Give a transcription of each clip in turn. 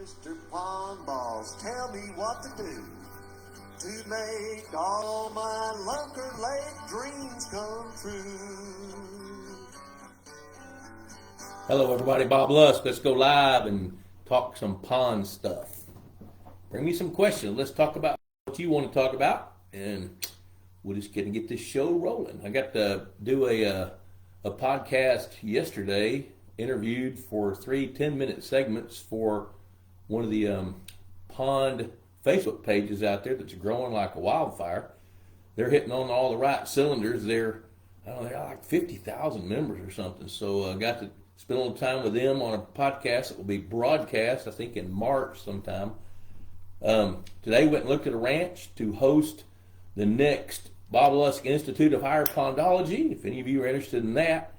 Mr. Pond Balls, tell me what to do to make all my Lunker Lake dreams come true. Hello everybody, Bob Lusk. Let's go live and talk some pond stuff. Bring me some questions. Let's talk about what you want to talk about, and we're just going to get this show rolling. I got to do a podcast yesterday, interviewed for 3 10-minute segments for one of the pond Facebook pages out there that's growing like a wildfire. They're hitting on all the right cylinders. They're like 50,000 members or something. So I got to spend a little time with them on a podcast that will be broadcast, I think, in March sometime. Today went and looked at a ranch to host the next Bob Lusk Institute of Higher Pondology. If any of you are interested in that,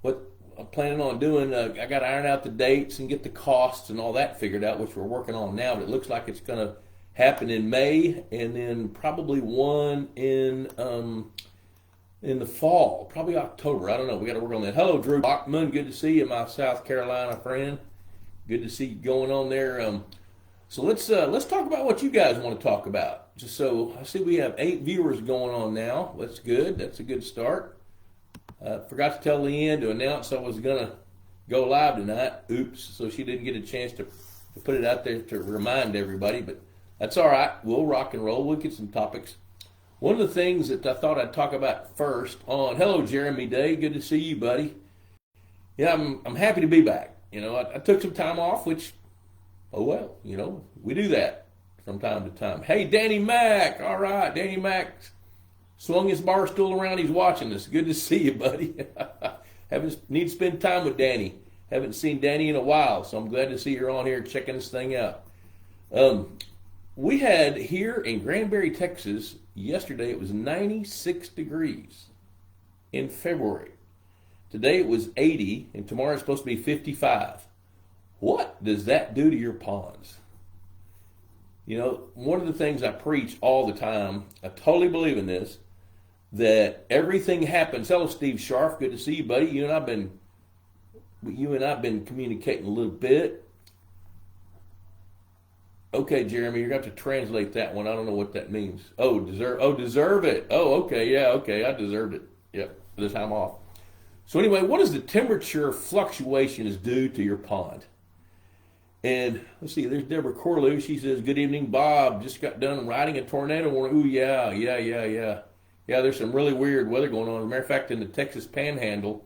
what I'm planning on doing, I got to iron out the dates and get the costs and all that figured out, which we're working on now. But it looks like it's going to happen in May, and then probably one in the fall, probably October. I don't know. We got to work on that. Hello, Drew Bachman. Good to see you, my South Carolina friend. Good to see you going on there. So let's talk about what you guys want to talk about. Just so I see we have 8 viewers going on now. That's good. That's a good start. Forgot to tell Leanne to announce I was going to go live tonight. Oops. So she didn't get a chance to put it out there to remind everybody. But that's all right. We'll rock and roll. We'll get some topics. One of the things that I thought I'd talk about first on, hello, Jeremy Day. Good to see you, buddy. Yeah, I'm happy to be back. You know, I took some time off, which, oh well, you know, we do that from time to time. Hey, Danny Mack. All right, Danny Mack swung his bar stool around. He's watching us. Good to see you, buddy. Need to spend time with Danny. Haven't seen Danny in a while, so I'm glad to see you're on here checking this thing out. We had here in Granbury, Texas, yesterday it was 96 degrees in February. Today it was 80, and tomorrow it's supposed to be 55. What does that do to your ponds? You know, one of the things I preach all the time, I totally believe in this, that everything happens. Hello, Steve Scharf. Good to see you, buddy. You and I've been communicating a little bit. Okay, Jeremy, you're going to have to translate that one. I don't know what that means. Oh, deserve it. Oh, okay, yeah, okay, I deserved it. Yep, for the time off. So anyway, what does the temperature fluctuations do to your pond? And let's see, there's Deborah Corlew. She says, good evening, Bob. Just got done riding a tornado warning. Ooh, yeah. Yeah, there's some really weird weather going on. As a matter of fact, in the Texas Panhandle,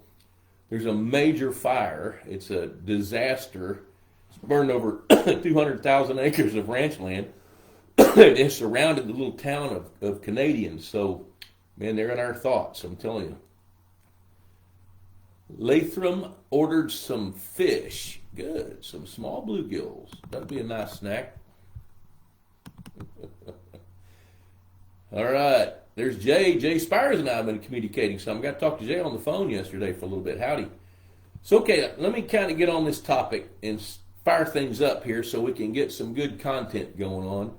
there's a major fire. It's a disaster. It's burned over 200,000 acres of ranch land. It surrounded the little town of Canadians. So, man, they're in our thoughts, I'm telling you. Latham ordered some fish. Good. Some small bluegills. That'd be a nice snack. All right. There's Jay. Jay Spires and I have been communicating some. I got to talk to Jay on the phone yesterday for a little bit. Howdy. So, okay, let me kind of get on this topic and fire things up here so we can get some good content going on.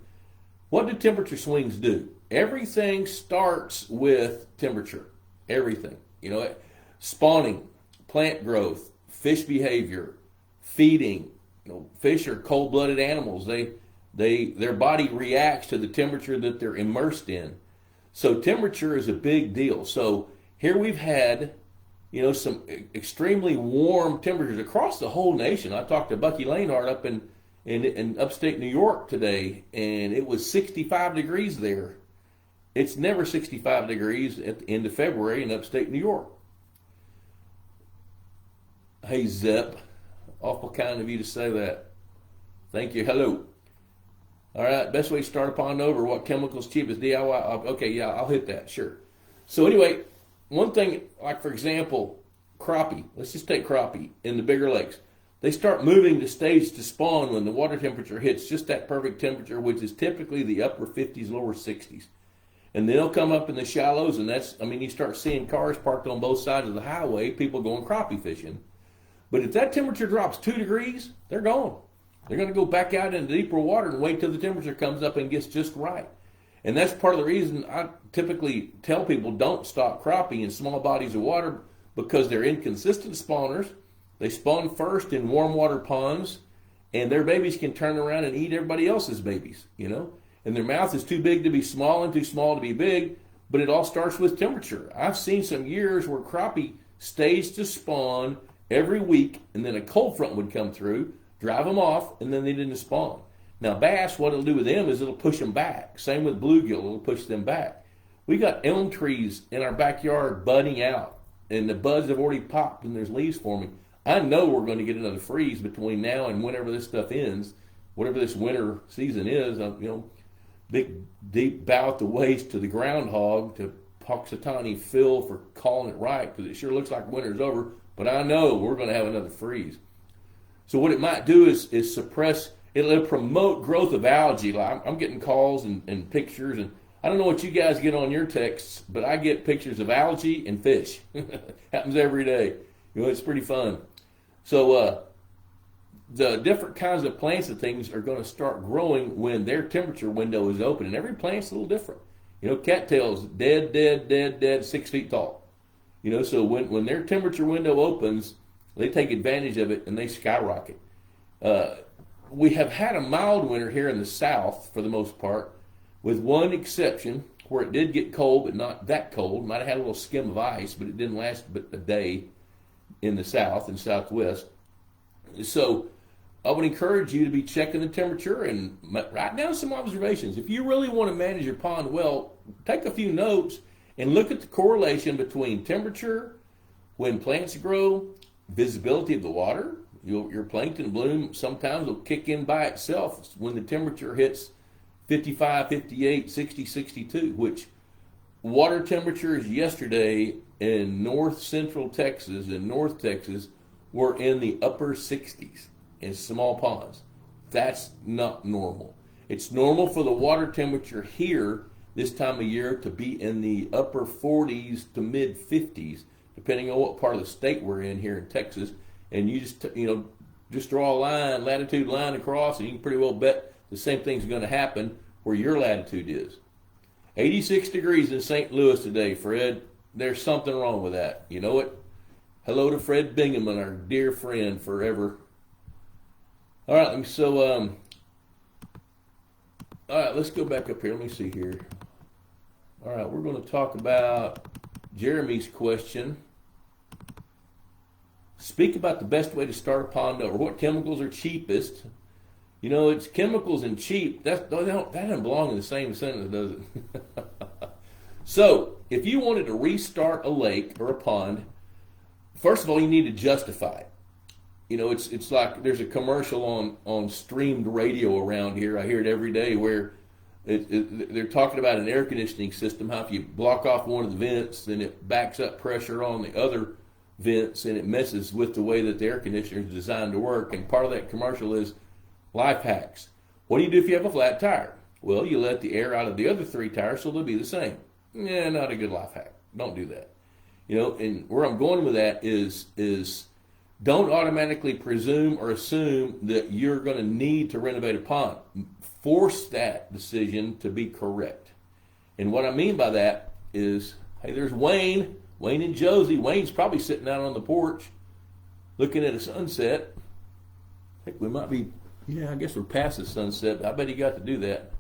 What do temperature swings do? Everything starts with temperature. Everything. You know, spawning, plant growth, fish behavior, feeding. You know, fish are cold-blooded animals. Their body reacts to the temperature that they're immersed in. So temperature is a big deal. So here we've had, you know, some extremely warm temperatures across the whole nation. I talked to Bucky Lanehart up in upstate New York today, and it was 65 degrees there. It's never 65 degrees at the end of February in upstate New York. Hey, Zep. Awful kind of you to say that. Thank you. Hello. All right. Best way to start a pond over. What chemicals cheapest? DIY. Okay, yeah, I'll hit that. Sure. So anyway, one thing, like for example, crappie. Let's just take crappie in the bigger lakes. They start moving the stage to spawn when the water temperature hits just that perfect temperature, which is typically the upper 50s, lower 60s. And then they'll come up in the shallows, and you start seeing cars parked on both sides of the highway, people going crappie fishing. But if that temperature drops 2 degrees, they're gone. They're going to go back out into deeper water and wait till the temperature comes up and gets just right. And that's part of the reason I typically tell people don't stock crappie in small bodies of water, because they're inconsistent spawners. They spawn first in warm water ponds, and their babies can turn around and eat everybody else's babies, and their mouth is too big to be small and too small to be big, but it all starts with temperature. I've seen some years where crappie stays to spawn every week, and then a cold front would come through, drive them off, and then they didn't spawn. Now bass, what it'll do with them is it'll push them back. Same with bluegill, it'll push them back. We got elm trees in our backyard budding out, and the buds have already popped and there's leaves forming. I know we're going to get another freeze between now and whenever this stuff ends, whatever this winter season is. Big deep bow at the waist to the groundhog, to Puxatani Phil for calling it right, because it sure looks like winter's over, but I know we're going to have another freeze. So what it might do is suppress, it'll promote growth of algae. Like I'm getting calls and pictures, and I don't know what you guys get on your texts, but I get pictures of algae and fish. Happens every day. It's pretty fun. So the different kinds of plants and things are going to start growing when their temperature window is open, and every plant's a little different. Cattails, dead, 6 feet tall. So when their temperature window opens, they take advantage of it and they skyrocket. We have had a mild winter here in the south for the most part, with one exception where it did get cold, but not that cold. Might have had a little skim of ice, but it didn't last but a day in the south and southwest. So I would encourage you to be checking the temperature and write down some observations. If you really want to manage your pond well, take a few notes and look at the correlation between temperature, when plants grow, visibility of the water. Your plankton bloom sometimes will kick in by itself when the temperature hits 55, 58, 60, 62, which water temperatures yesterday in north central Texas and north Texas were in the upper 60s in small ponds. That's not normal. It's normal for the water temperature here this time of year to be in the upper 40s to mid 50s, depending on what part of the state we're in here in Texas. And you just draw a line, latitude line across, and you can pretty well bet the same thing's going to happen where your latitude is. 86 degrees in St. Louis today, Fred. There's something wrong with that. You know it? Hello to Fred Bingaman, our dear friend forever. All right, all right, let's go back up here. Let me see here. All right, we're going to talk about Jeremy's question. Speak about the best way to start a pond over. What chemicals are cheapest? It's chemicals and cheap. That doesn't belong in the same sentence, does it? So, if you wanted to restart a lake or a pond, first of all, you need to justify it. It's like there's a commercial on streamed radio around here. I hear it every day where they're talking about an air conditioning system, how if you block off one of the vents, then it backs up pressure on the other vents, and it messes with the way that the air conditioner is designed to work. And part of that commercial is life hacks. What do you do if you have a flat tire? Well, you let the air out of the other 3 tires so they'll be the same. Not a good life hack. Don't do that. And where I'm going with that is don't automatically presume or assume that you're going to need to renovate a pond. Force that decision to be correct. And what I mean by that is, hey, there's Wayne and Josie. Wayne's probably sitting out on the porch looking at a sunset. I think we might be, I guess we're past the sunset, but I bet he got to do that.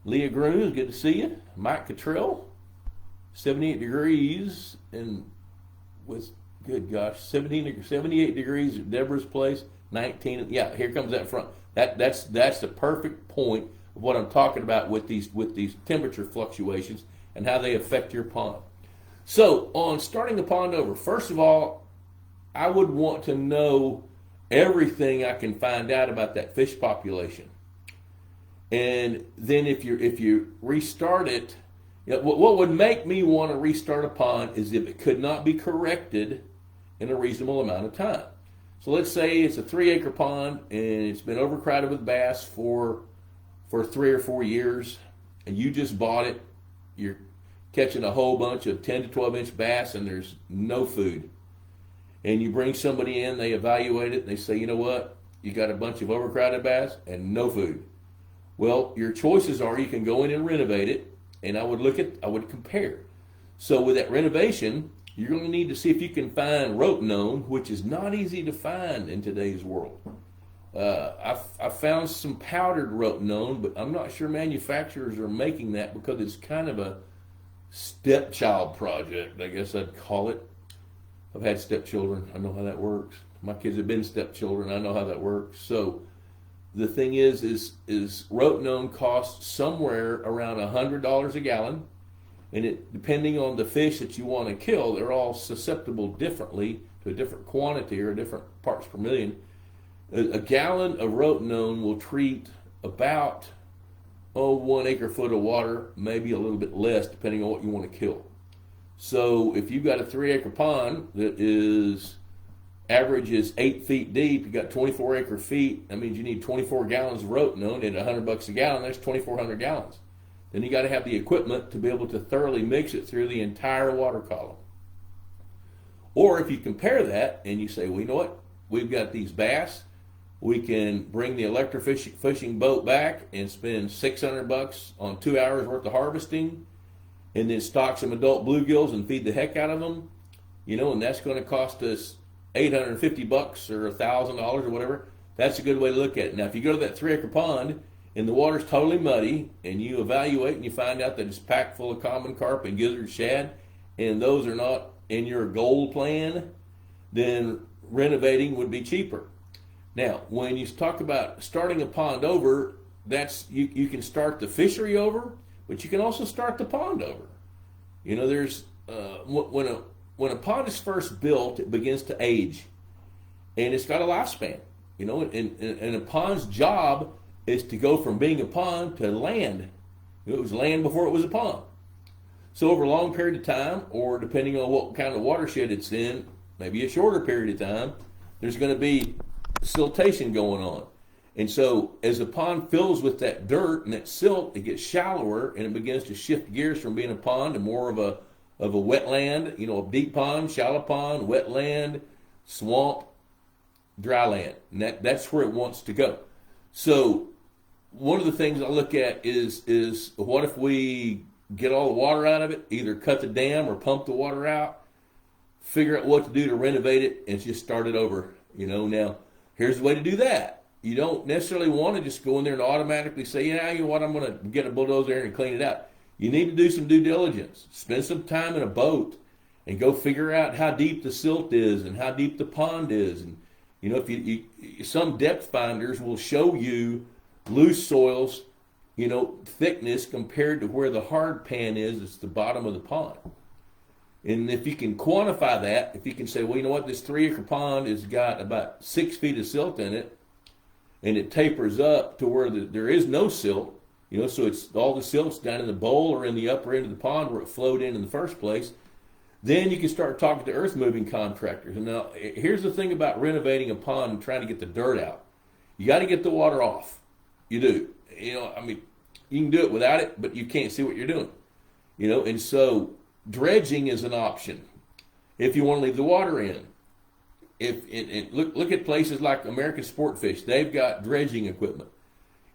Leah Groom, good to see you. Mike Cottrell, 78 degrees, and with, good gosh, 78 degrees at Deborah's place, 19. Yeah, here comes that front. That's the perfect point of what I'm talking about with these temperature fluctuations and how they affect your pond. So, on starting the pond over, first of all, I would want to know everything I can find out about that fish population. And then if you restart it, what would make me want to restart a pond is if it could not be corrected in a reasonable amount of time. So let's say it's a 3-acre pond and it's been overcrowded with bass for 3 or 4 years, and you just bought it. You're catching a whole bunch of 10 to 12 inch bass and there's no food. And you bring somebody in, they evaluate it, and they say, you know what? You got a bunch of overcrowded bass and no food. Well, your choices are you can go in and renovate it, and I would compare. So with that renovation, you're going to need to see if you can find rotenone, which is not easy to find in today's world. I found some powdered rotenone, but I'm not sure manufacturers are making that because it's kind of a stepchild project, I guess I'd call it. I've had stepchildren. I know how that works. My kids have been stepchildren. I know how that works. So the thing is rotenone costs somewhere around $100 a gallon, and it depending on the fish that you want to kill, they're all susceptible differently to a different quantity or different parts per million. A gallon of rotenone will treat about 1 acre foot of water, maybe a little bit less depending on what you want to kill. So if you've got a 3 acre pond that average is 8 feet deep, you got 24 acre feet, that means you need 24 gallons of rotenone at $100 a gallon. That's 2,400 gallons. Then you got to have the equipment to be able to thoroughly mix it through the entire water column. Or if you compare that and you say, well, you know what, we've got these bass, we can bring the electrofishing boat back and spend $600 on 2 hours worth of harvesting, and then stock some adult bluegills and feed the heck out of them, and that's going to cost us $850 or $1,000 or whatever. That's a good way to look at it. Now, if you go to that 3 acre pond and the water's totally muddy, and you evaluate and you find out that it's packed full of common carp and gizzard shad, and those are not in your goal plan, then renovating would be cheaper. Now, when you talk about starting a pond over, you can start the fishery over, but you can also start the pond over. There's when a pond is first built, it begins to age, and it's got a lifespan. And a pond's job is to go from being a pond to land. It was land before it was a pond. So over a long period of time, or depending on what kind of watershed it's in, maybe a shorter period of time, there's going to be siltation going on. And so as the pond fills with that dirt and that silt, it gets shallower and it begins to shift gears from being a pond to more of a wetland, a deep pond, shallow pond, wetland, swamp, dry land. And that's where it wants to go. So one of the things I look at is what if we get all the water out of it, either cut the dam or pump the water out, figure out what to do to renovate it, and just start it over. Now, here's the way to do that. You don't necessarily want to just go in there and automatically say, you know what, I'm going to get a bulldozer and clean it out. You need to do some due diligence. Spend some time in a boat and go figure out how deep the silt is and how deep the pond is. And if some depth finders will show you loose soils, thickness compared to where the hard pan is, it's the bottom of the pond. And if you can quantify that, if you can say, well, you know what, this 3 acre pond has got about 6 feet of silt in it, and it tapers up to where there is no silt, so it's all the silt's down in the bowl or in the upper end of the pond where it flowed in the first place, then you can start talking to earth moving contractors. And now, here's the thing about renovating a pond and trying to get the dirt out. You got to get the water off. You do. You can do it without it, but you can't see what you're doing. And so dredging is an option if you want to leave the water in. Look at places like American Sport Fish. They've got dredging equipment.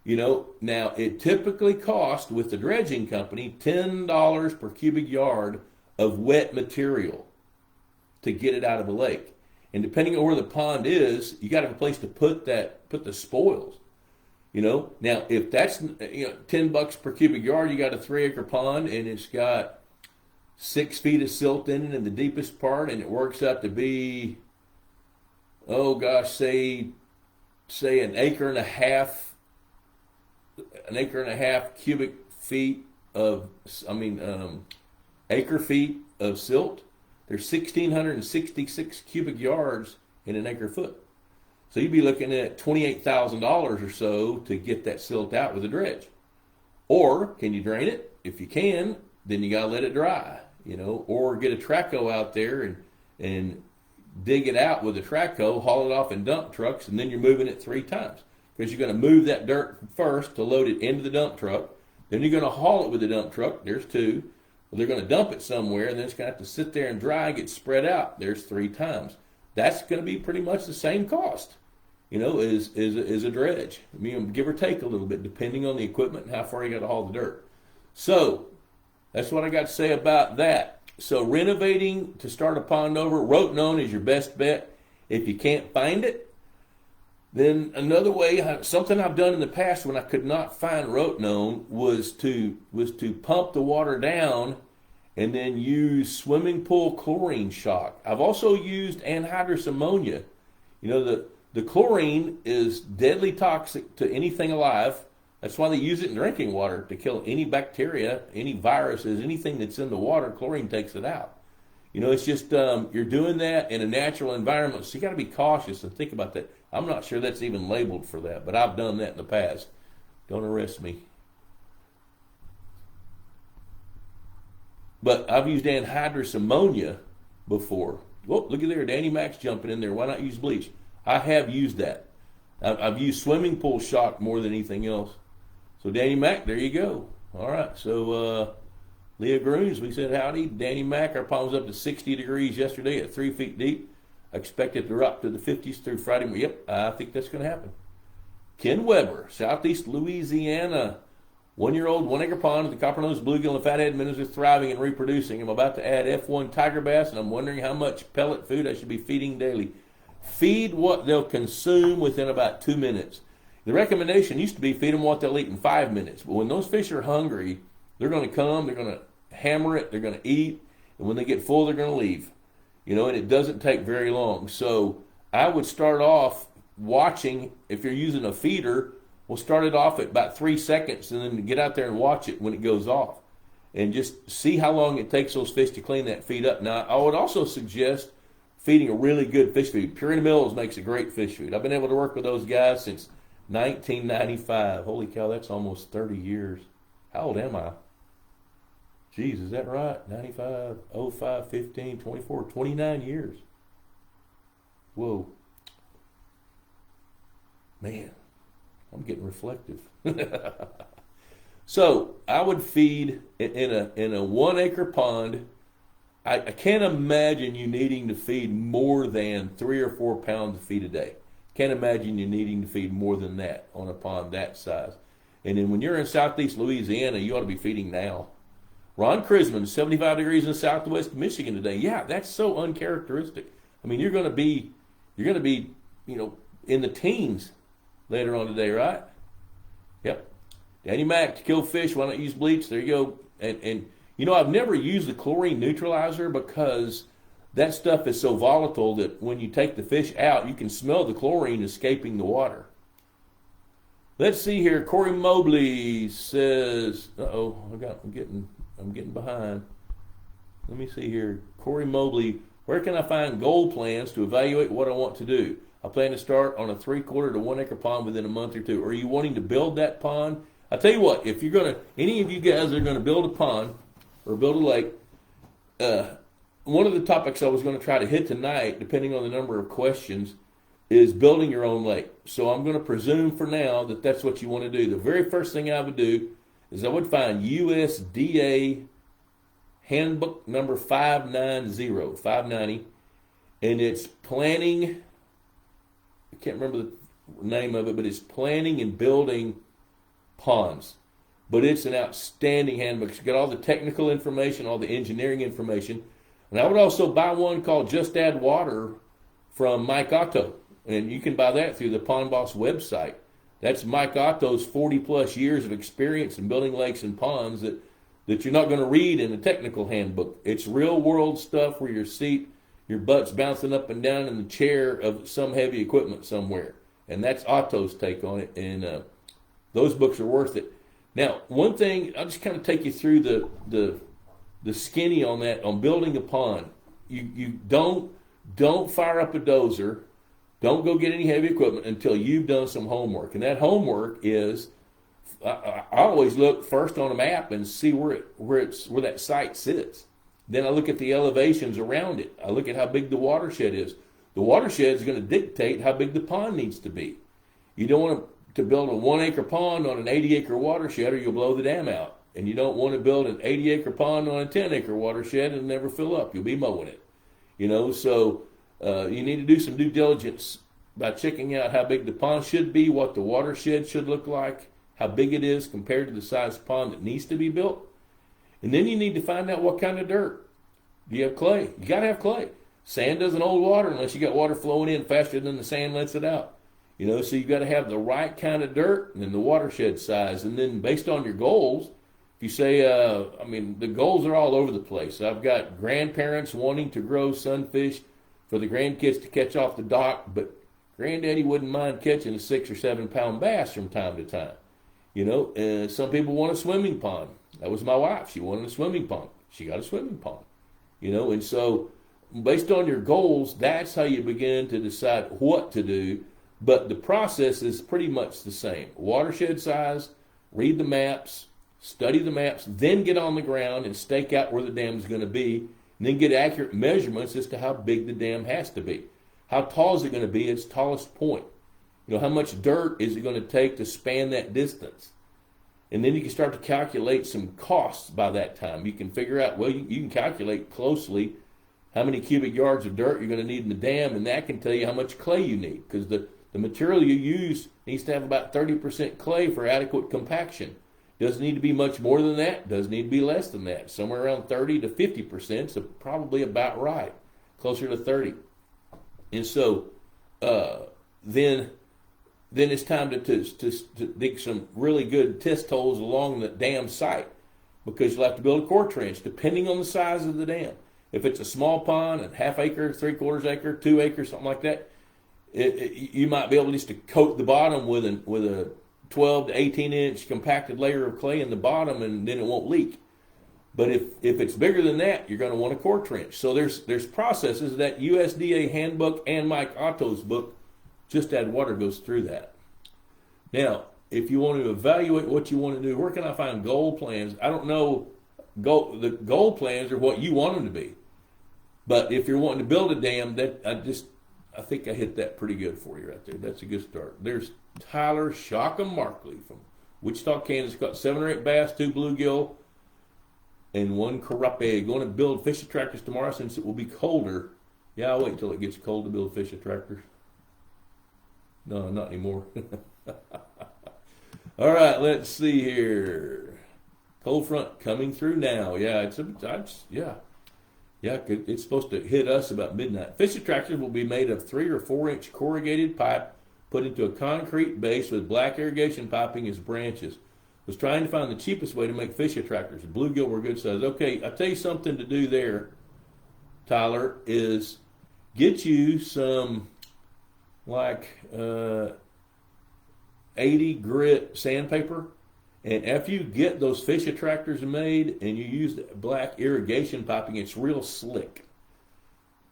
Now it typically costs with the dredging company $10 per cubic yard of wet material to get it out of the lake. And depending on where the pond is, you got to have a place to put the spoils. Now if that's $10 per cubic yard, you got a 3 acre pond and it's got 6 feet of silt in it in the deepest part, and it works out to be, say an acre and a half cubic feet of, acre feet of silt. There's 1,666 cubic yards in an acre foot. So you'd be looking at $28,000 or so to get that silt out with a dredge. Or can you drain it? If you can, then you gotta let it dry, or get a trackhoe out there and dig it out with a trackhoe, haul it off in dump trucks, and then you're moving it 3 times. Because you're going to move that dirt first to load it into the dump truck, then you're going to haul it with the dump truck, there's 2. Well, they're going to dump it somewhere, and then it's going to have to sit there and dry and get spread out, there's 3 times. That's going to be pretty much the same cost, as a dredge. Give or take a little bit, depending on the equipment and how far you got to haul the dirt. So, that's what I got to say about that. So renovating to start a pond over, rotenone is your best bet. If you can't find it, Then another way, something I've done in the past when I could not find rotenone was to pump the water down and then use swimming pool chlorine shock. I've also used anhydrous ammonia. You know, the chlorine is deadly toxic to anything alive. That's why they use it in drinking water to kill any bacteria, any viruses, anything that's in the water. Chlorine takes it out. You know, it's just you're doing that in a natural environment, so you got to be cautious and think about that. I'm not sure that's even labeled for that, but I've done that in the past. Don't arrest me. But I've used anhydrous ammonia before. Whoa, look at there, Danny Mac's jumping in there. Why not use bleach? I have used that. I've used swimming pool shock more than anything else. So Danny Mac, there you go. All right, so Leah Grooms, we said howdy. Danny Mac, our pond was up to 60 degrees yesterday at 3 feet deep. I expect it to drop to the 50s through Friday. Yep, I think that's going to happen. Ken Weber, Southeast Louisiana. 1-year-old, 1 acre pond with the copper-nosed bluegill and fathead minnows are thriving and reproducing. I'm about to add F1 tiger bass, and I'm wondering how much pellet food I should be feeding daily. Feed what they'll consume within about 2 minutes. The recommendation used to be feed them what they'll eat in 5 minutes. But when those fish are hungry, they're going to come, they're going to hammer it, they're going to eat, and when they get full, they're going to leave. You know, and it doesn't take very long. So I would start off watching, if you're using a feeder, we'll start it off at about 3 seconds and then get out there and watch it when it goes off. And just see how long it takes those fish to clean that feed up. Now, I would also suggest feeding a really good fish food. Purina Mills makes a great fish food. I've been able to work with those guys since 1995. Holy cow, that's almost 30 years. How old am I? Geez, is that right? 95, 05, 15, 24, 29 years. Whoa. Man, I'm getting reflective. So I would feed in a 1 acre pond. I can't imagine you needing to feed more than 3 or 4 pounds of feed a day. Can't imagine you needing to feed more than that on a pond that size. And then when you're in Southeast Louisiana, you ought to be feeding now. Ron Krisman, 75 degrees in Southwest Michigan today. Yeah, that's so uncharacteristic. I mean, you're going to be, you know, in the teens later on today, right? Yep. Danny Mac, to kill fish, why not use bleach? There you go. And you know, I've never used the chlorine neutralizer because that stuff is so volatile that when you take the fish out, you can smell the chlorine escaping the water. Let's see here. Corey Mobley says, I'm getting behind. Let me see here. Corey Mobley, where can I find goal plans to evaluate what I want to do? I plan to start on a 3/4 to 1 acre pond within a month or two. Are you wanting to build that pond? I tell you what, if you're going to, any of you guys are going to build a pond or build a lake, one of the topics I was going to try to hit tonight, depending on the number of questions, is building your own lake. So I'm going to presume for now that that's what you want to do. The very first thing I would do is I would find USDA handbook number 590, and it's planning, I can't remember the name of it, but it's planning and building ponds. But it's an outstanding handbook. It's got all the technical information, all the engineering information. And I would also buy one called Just Add Water from Mike Otto. And you can buy that through the Pond Boss website. That's Mike Otto's 40 plus years of experience in building lakes and ponds that you're not going to read in a technical handbook. It's real world stuff where your butt's bouncing up and down in the chair of some heavy equipment somewhere. And that's Otto's take on it. And those books are worth it. Now, one thing, I'll just kind of take you through the skinny on that, on building a pond. You don't fire up a dozer. Don't go get any heavy equipment until you've done some homework. And that homework is, I always look first on a map and see where that site sits. Then I look at the elevations around it. I look at how big the watershed is. The watershed is going to dictate how big the pond needs to be. You don't want to build a 1 acre pond on an 80 acre watershed or you'll blow the dam out. And you don't want to build an 80 acre pond on a 10 acre watershed and never fill up. You'll be mowing it. You know, so you need to do some due diligence by checking out how big the pond should be, what the watershed should look like, how big it is compared to the size pond that needs to be built. And then you need to find out what kind of dirt. Do you have clay? You got to have clay. Sand doesn't hold water unless you got water flowing in faster than the sand lets it out. So you've got to have the right kind of dirt and then the watershed size. And then based on your goals, if you say, the goals are all over the place. I've got grandparents wanting to grow sunfish for the grandkids to catch off the dock, but granddaddy wouldn't mind catching a 6 or 7 pound bass from time to time. Some people want a swimming pond. That was my wife. She wanted a swimming pond. She got a swimming pond. And so based on your goals, that's how you begin to decide what to do. But the process is pretty much the same. Watershed size, read the maps, study the maps, then get on the ground and stake out where the dam is going to be, and then get accurate measurements as to how big the dam has to be. How tall is it going to be at its tallest point? How much dirt is it going to take to span that distance? And then you can start to calculate some costs by that time. You can figure out, you can calculate closely how many cubic yards of dirt you're going to need in the dam, and that can tell you how much clay you need, because the material you use needs to have about 30% clay for adequate compaction. Doesn't need to be much more than that, doesn't need to be less than that. Somewhere around 30 to 50%, so probably about right, closer to 30. And so then it's time to dig some really good test holes along the dam site, because you'll have to build a core trench depending on the size of the dam. If it's a small pond, a half acre, 3/4 acre, 2 acres, something like that, you might be able just to coat the bottom with a 12 to 18 inch compacted layer of clay in the bottom, and then it won't leak. But if it's bigger than that, you're going to want a core trench. So there's processes. That USDA handbook and Mike Otto's book, Just Add Water, goes through that. Now, if you want to evaluate what you want to do, where can I find goal plans? I don't know. The goal plans are what you want them to be. But if you're wanting to build a dam, I think I hit that pretty good for you right there. That's a good start. There's Tyler Shockham Markley from Wichita, Kansas. Got 7 or 8 bass, 2 bluegill, and 1 carape. Going to build fish attractors tomorrow since it will be colder. Yeah, I'll wait until it gets cold to build fish attractors. No, not anymore. All right, let's see here. Cold front coming through now. Yeah, it's supposed to hit us about midnight. Fish attractors will be made of 3 or 4 inch corrugated pipe put into a concrete base with black irrigation piping as branches. Was trying to find the cheapest way to make fish attractors. Bluegill were good size. Okay, I'll tell you something to do there, Tyler, is get you some 80 grit sandpaper. And after you get those fish attractors made and you use the black irrigation piping, it's real slick.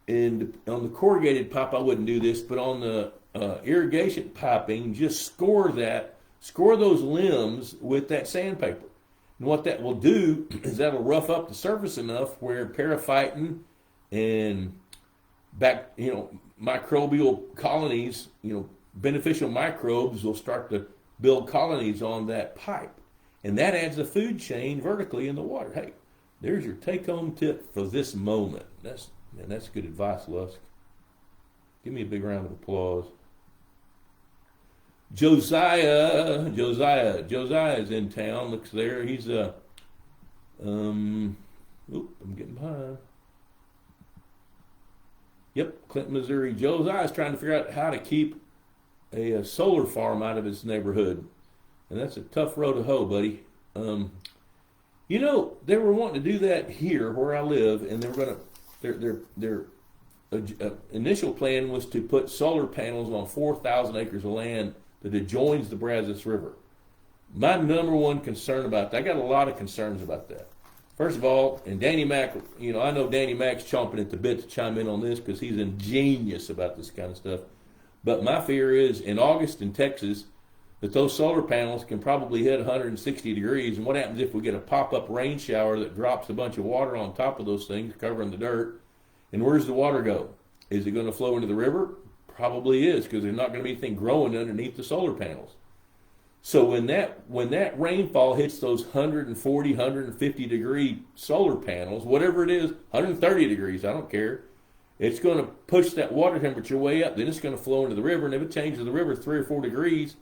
And on the corrugated pipe, I wouldn't do this, but on the irrigation piping, just score those limbs with that sandpaper. And what that will do is that'll rough up the surface enough where paraphyton and microbial colonies, beneficial microbes will start to build colonies on that pipe. And that adds a food chain vertically in the water. Hey, there's your take-home tip for this moment. That's good advice, Lusk. Give me a big round of applause. Josiah is in town. Looks there. He's I'm getting behind. Yep, Clinton, Missouri. Josiah's trying to figure out how to keep a solar farm out of his neighborhood. And that's a tough row to hoe, buddy. They were wanting to do that here where I live, and they were going to, their initial plan was to put solar panels on 4,000 acres of land that adjoins the Brazos River. My number one concern about that, I got a lot of concerns about that. First of all, and Danny Mac, I know Danny Mac's chomping at the bit to chime in on this because he's ingenious about this kind of stuff. But my fear is in August in Texas that those solar panels can probably hit 160 degrees. And what happens if we get a pop-up rain shower that drops a bunch of water on top of those things, covering the dirt? And where's the water go? Is it going to flow into the river? Probably is, because there's not going to be anything growing underneath the solar panels. So when that rainfall hits those 140, 150 degree solar panels, whatever it is, 130 degrees, I don't care, it's going to push that water temperature way up. Then it's going to flow into the river, and if it changes the river 3 or 4 degrees,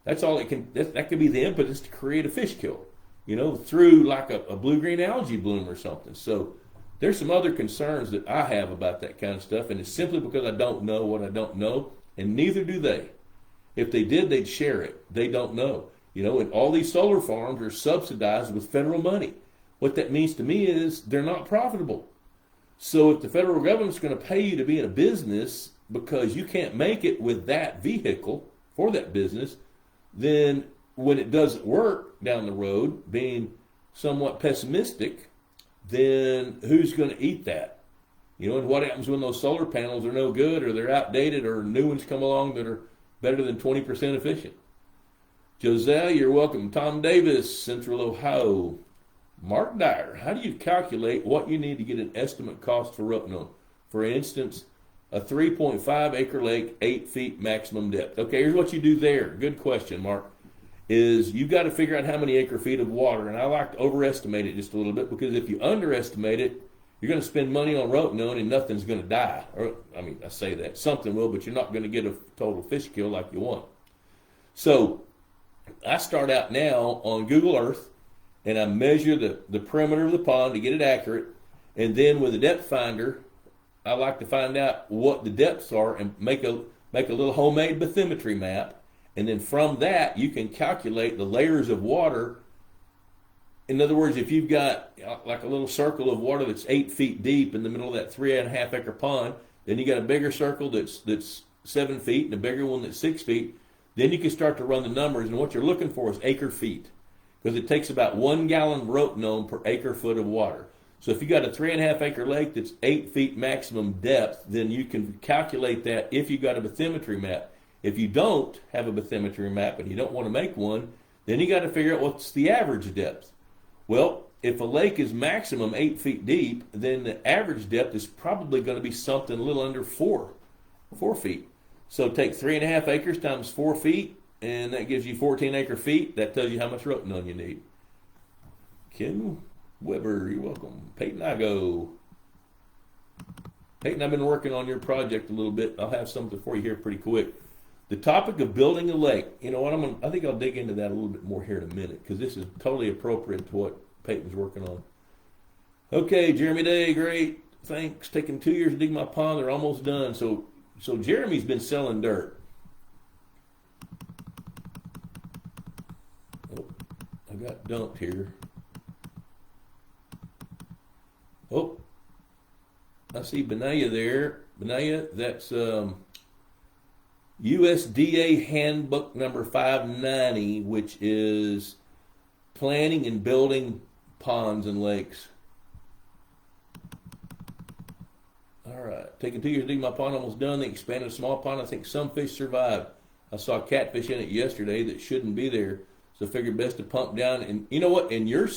that's all it can. That could be the impetus to create a fish kill, through like a blue-green algae bloom or something. So there's some other concerns that I have about that kind of stuff, and it's simply because I don't know what I don't know, and neither do they. If they did, they'd share it. They don't know. And all these solar farms are subsidized with federal money. What that means to me is they're not profitable. So if the federal government's going to pay you to be in a business because you can't make it with that vehicle for that business, then when it doesn't work down the road, being somewhat pessimistic, then who's going to eat that? And what happens when those solar panels are no good, or they're outdated, or new ones come along that are better than 20% efficient? Josiah, you're welcome. Tom Davis, Central Ohio. Mark Dyer, how do you calculate what you need to get an estimate cost for Rotenone? For instance, a 3.5 acre lake, 8 feet maximum depth. Okay, here's what you do there. Good question, Mark. Is you've got to figure out how many acre feet of water, and I like to overestimate it just a little bit, because if you underestimate it, you're going to spend money on Rotenone and nothing's going to die. I say that. Something will, but you're not going to get a total fish kill like you want. So I start out now on Google Earth, and I measure the perimeter of the pond to get it accurate, and then with a depth finder, I like to find out what the depths are and make a little homemade bathymetry map. And then from that, you can calculate the layers of water. In other words, if you've got like a little circle of water that's 8 feet deep in the middle of that 3.5 acre pond, then you got a bigger circle that's 7 feet and a bigger one that's 6 feet. Then you can start to run the numbers, and what you're looking for is acre feet, because it takes about 1 gallon Rotenone per acre foot of water. So if you got a 3.5 acre lake that's 8 feet maximum depth, then you can calculate that if you got a bathymetry map. If you don't have a bathymetry map and you don't want to make one, then you got to figure out what's the average depth. Well, if a lake is maximum 8 feet deep, then the average depth is probably going to be something a little under 4 feet. So take 3.5 acres times 4 feet, and that gives you 14 acre feet. That tells you how much Rotenone you need. Ken Weber, you're welcome. Peyton Igo. Peyton, I've been working on your project a little bit. I'll have something for you here pretty quick. The topic of building a lake. You know what? I think I'll dig into that a little bit more here in a minute, because this is totally appropriate to what Peyton's working on. Okay, Jeremy Day, great. Thanks. Taking 2 years to dig my pond. They're almost done. So Jeremy's been selling dirt. Oh, I got dumped here. Oh, I see Benaya there. Benaya, that's USDA Handbook number 590, which is planning and building ponds and lakes. All right. Taking 2 years to dig my pond, almost done. They expanded a small pond. I think some fish survived. I saw catfish in it yesterday that shouldn't be there, so I figured best to pump down. And you know what? In your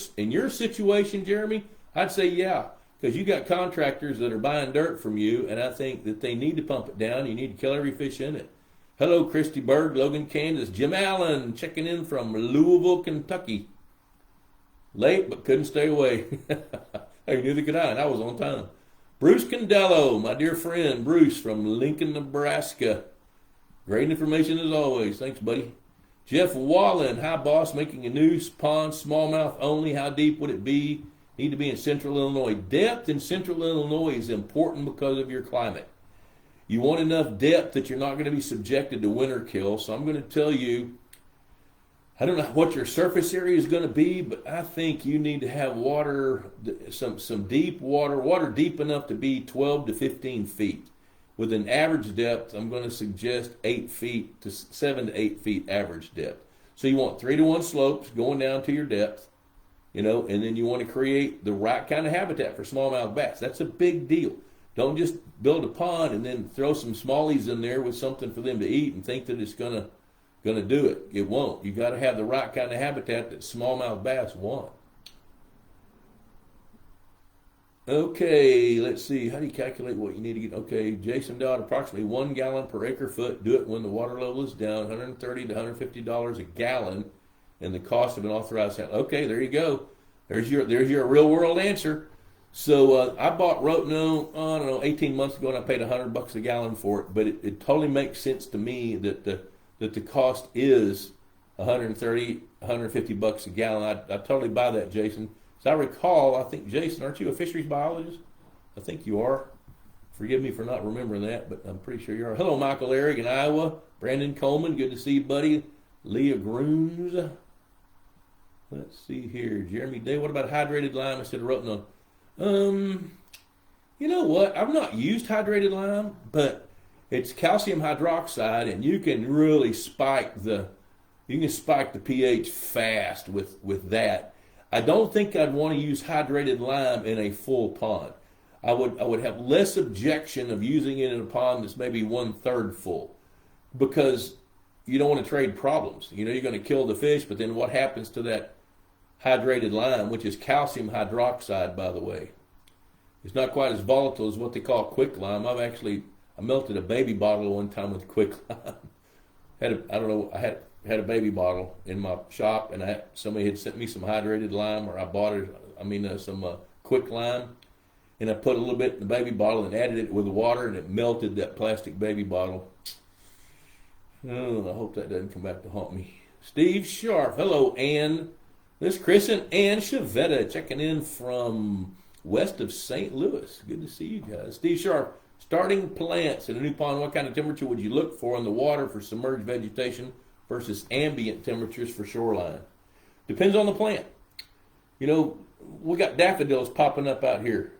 situation, Jeremy, I'd say yeah, because you got contractors that are buying dirt from you, and I think that they need to pump it down. You need to kill every fish in it. Hello, Christy Berg, Logan, Kansas. Jim Allen checking in from Louisville, Kentucky. Late, but couldn't stay away. Hey, neither could I, and I was on time. Bruce Condello, my dear friend, Bruce from Lincoln, Nebraska. Great information as always. Thanks, buddy. Jeff Wallen, hi, boss, making a new pond, smallmouth only. How deep would it be? Need to be in central Illinois. Depth in central Illinois is important because of your climate. You want enough depth that you're not going to be subjected to winter kill. So I'm going to tell you, I don't know what your surface area is going to be, but I think you need to have water, some deep water deep enough to be 12 to 15 feet. With an average depth, I'm going to suggest 8 feet to 7 to 8 feet average depth. So you want 3-to-1 slopes going down to your depth, and then you want to create the right kind of habitat for smallmouth bass. That's a big deal. Don't just build a pond and then throw some smallies in there with something for them to eat and think that it's gonna do it. It won't. You got to have the right kind of habitat that smallmouth bass want. Okay, let's see. How do you calculate what you need to get? Okay, Jason Dodd, approximately 1 gallon per acre foot. Do it when the water level is down, $130 to $150 a gallon, and the cost of an authorized. Okay, there you go. There's your real world answer. So I bought Rotenone, 18 months ago, and I paid $100 a gallon for it. But it totally makes sense to me that the cost is $130, $150 a gallon. I totally buy that, Jason. As I recall, I think, Jason, aren't you a fisheries biologist? I think you are. Forgive me for not remembering that, but I'm pretty sure you are. Hello, Michael Eric in Iowa. Brandon Coleman, good to see you, buddy. Leah Grooms. Let's see here. Jeremy Day, what about hydrated lime instead of rotenone? You know what? I've not used hydrated lime, but it's calcium hydroxide, and you can really spike the pH fast with that. I don't think I'd want to use hydrated lime in a full pond. I would have less objection of using it in a pond that's maybe 1/3 full, because you don't want to trade problems. You know, you're going to kill the fish, but then what happens to that hydrated lime, which is calcium hydroxide, by the way? It's not quite as volatile as what they call quick lime. I melted a baby bottle one time with quick lime. I had a baby bottle in my shop, and somebody had sent me some hydrated lime, or I bought it. Some quick lime, and I put a little bit in the baby bottle and added it with the water, and it melted that plastic baby bottle. Oh, I hope that doesn't come back to haunt me. Steve Sharp, hello, Ann. This is Chris and Ann Chavetta checking in from west of St. Louis. Good to see you guys. Steve Sharp, starting plants in a new pond, what kind of temperature would you look for in the water for submerged vegetation versus ambient temperatures for shoreline? Depends on the plant. You know, we got daffodils popping up out here.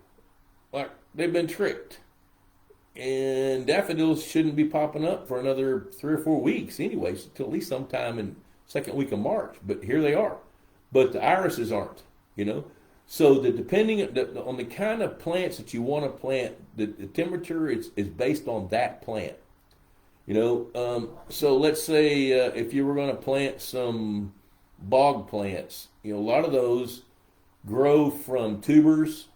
Like, they've been tricked. And daffodils shouldn't be popping up for another 3 or 4 weeks anyways, until at least sometime in second week of March. But here they are. But the irises aren't, you know. So depending on the kind of plants that you want to plant, the temperature is based on that plant. You know, so let's say if you were going to plant some bog plants, you know, a lot of those grow from tubers,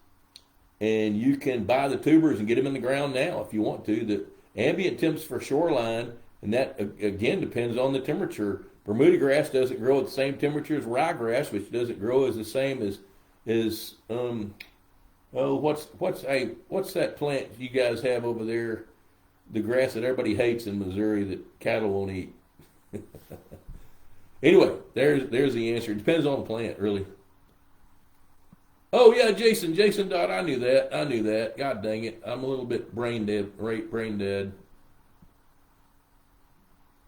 and you can buy the tubers and get them in the ground now if you want to. The ambient temps for shoreline, and that again depends on the temperature. Bermuda grass doesn't grow at the same temperature as ryegrass, which doesn't grow as the same as what's that plant you guys have over there? The grass that everybody hates in Missouri that cattle won't eat. Anyway, there's the answer. It depends on the plant, really. Oh yeah, Jason Dodd. I knew that. God dang it, I'm a little bit brain dead.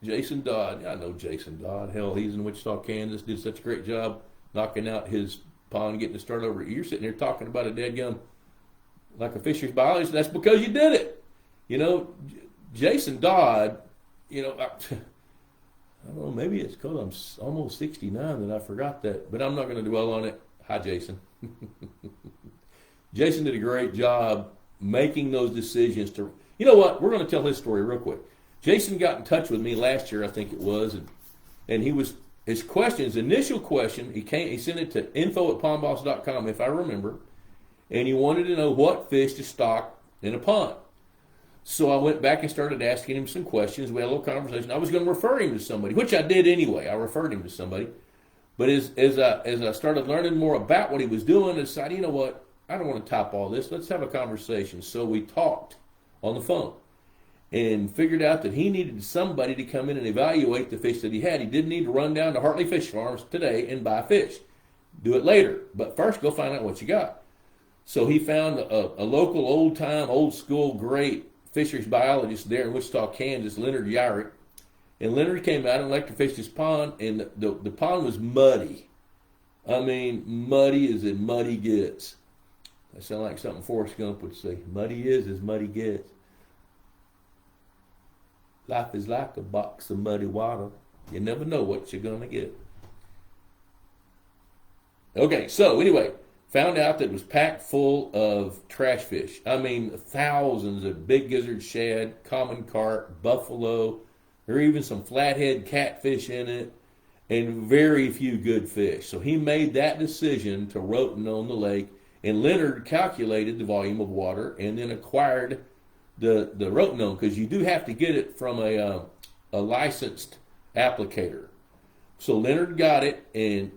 Jason Dodd. I know Jason Dodd. Hell, he's in Wichita, Kansas. Did such a great job knocking out his pond, getting to start over. You're sitting here talking about a dead gum like a fisheries biologist. That's because you did it. You know, Jason Dodd, you know, I don't know, maybe it's because I'm almost 69 that I forgot that, but I'm not going to dwell on it. Hi, Jason. Jason did a great job making those decisions to, you know what, we're going to tell his story real quick. Jason got in touch with me last year, I think it was, and his initial question, he sent it to info@pondboss.com, if I remember, and he wanted to know what fish to stock in a pond. So I went back and started asking him some questions. We had a little conversation. I was going to refer him to somebody, which I did anyway. I referred him to somebody. But as I started learning more about what he was doing, I decided, you know what, I don't want to type all this. Let's have a conversation. So we talked on the phone and figured out that he needed somebody to come in and evaluate the fish that he had. He didn't need to run down to Hartley Fish Farms today and buy fish. Do it later. But first, go find out what you got. So he found a local old school, great fisheries biologist there in Wichita, Kansas, Leonard Yarrick. And Leonard came out and electrofished his pond, and the pond was muddy. I mean, muddy as in muddy gets. That sounds like something Forrest Gump would say. Muddy is as muddy gets. Life is like a box of muddy water. You never know what you're going to get. Okay, so anyway, found out that it was packed full of trash fish. I mean, thousands of big gizzard shad, common carp, buffalo. There were even some flathead catfish in it, and very few good fish. So he made that decision to rotenone the lake, and Leonard calculated the volume of water and then acquired the rotenone, because you do have to get it from a licensed applicator. So Leonard got it, and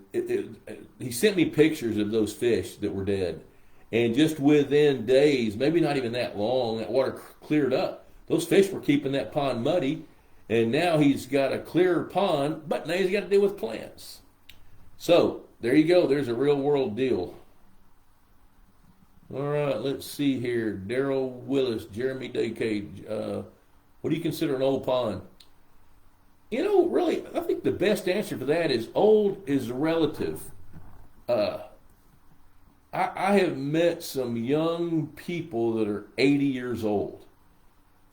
he sent me pictures of those fish that were dead. And just within days, maybe not even that long, that water cleared up. Those fish were keeping that pond muddy, and now he's got a clearer pond, but now he's got to deal with plants. So there you go. There's a real world deal. All right, let's see here. Daryl Willis, Jeremy Daycage. What do you consider an old pond? Really, I think the best answer for that is old is relative. Uh, I have met some young people that are 80 years old.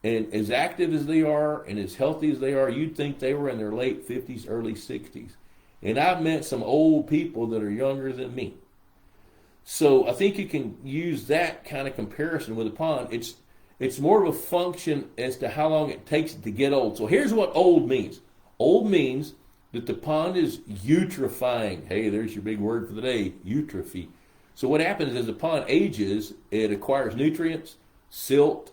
And as active as they are and as healthy as they are, you'd think they were in their late 50s, early 60s. And I've met some old people that are younger than me. So I think you can use that kind of comparison with a pond. It's more of a function as to how long it takes it to get old. So here's what old means. Old means that the pond is eutrophying. Hey, there's your big word for the day, eutrophy. So what happens as the pond ages, it acquires nutrients, silt,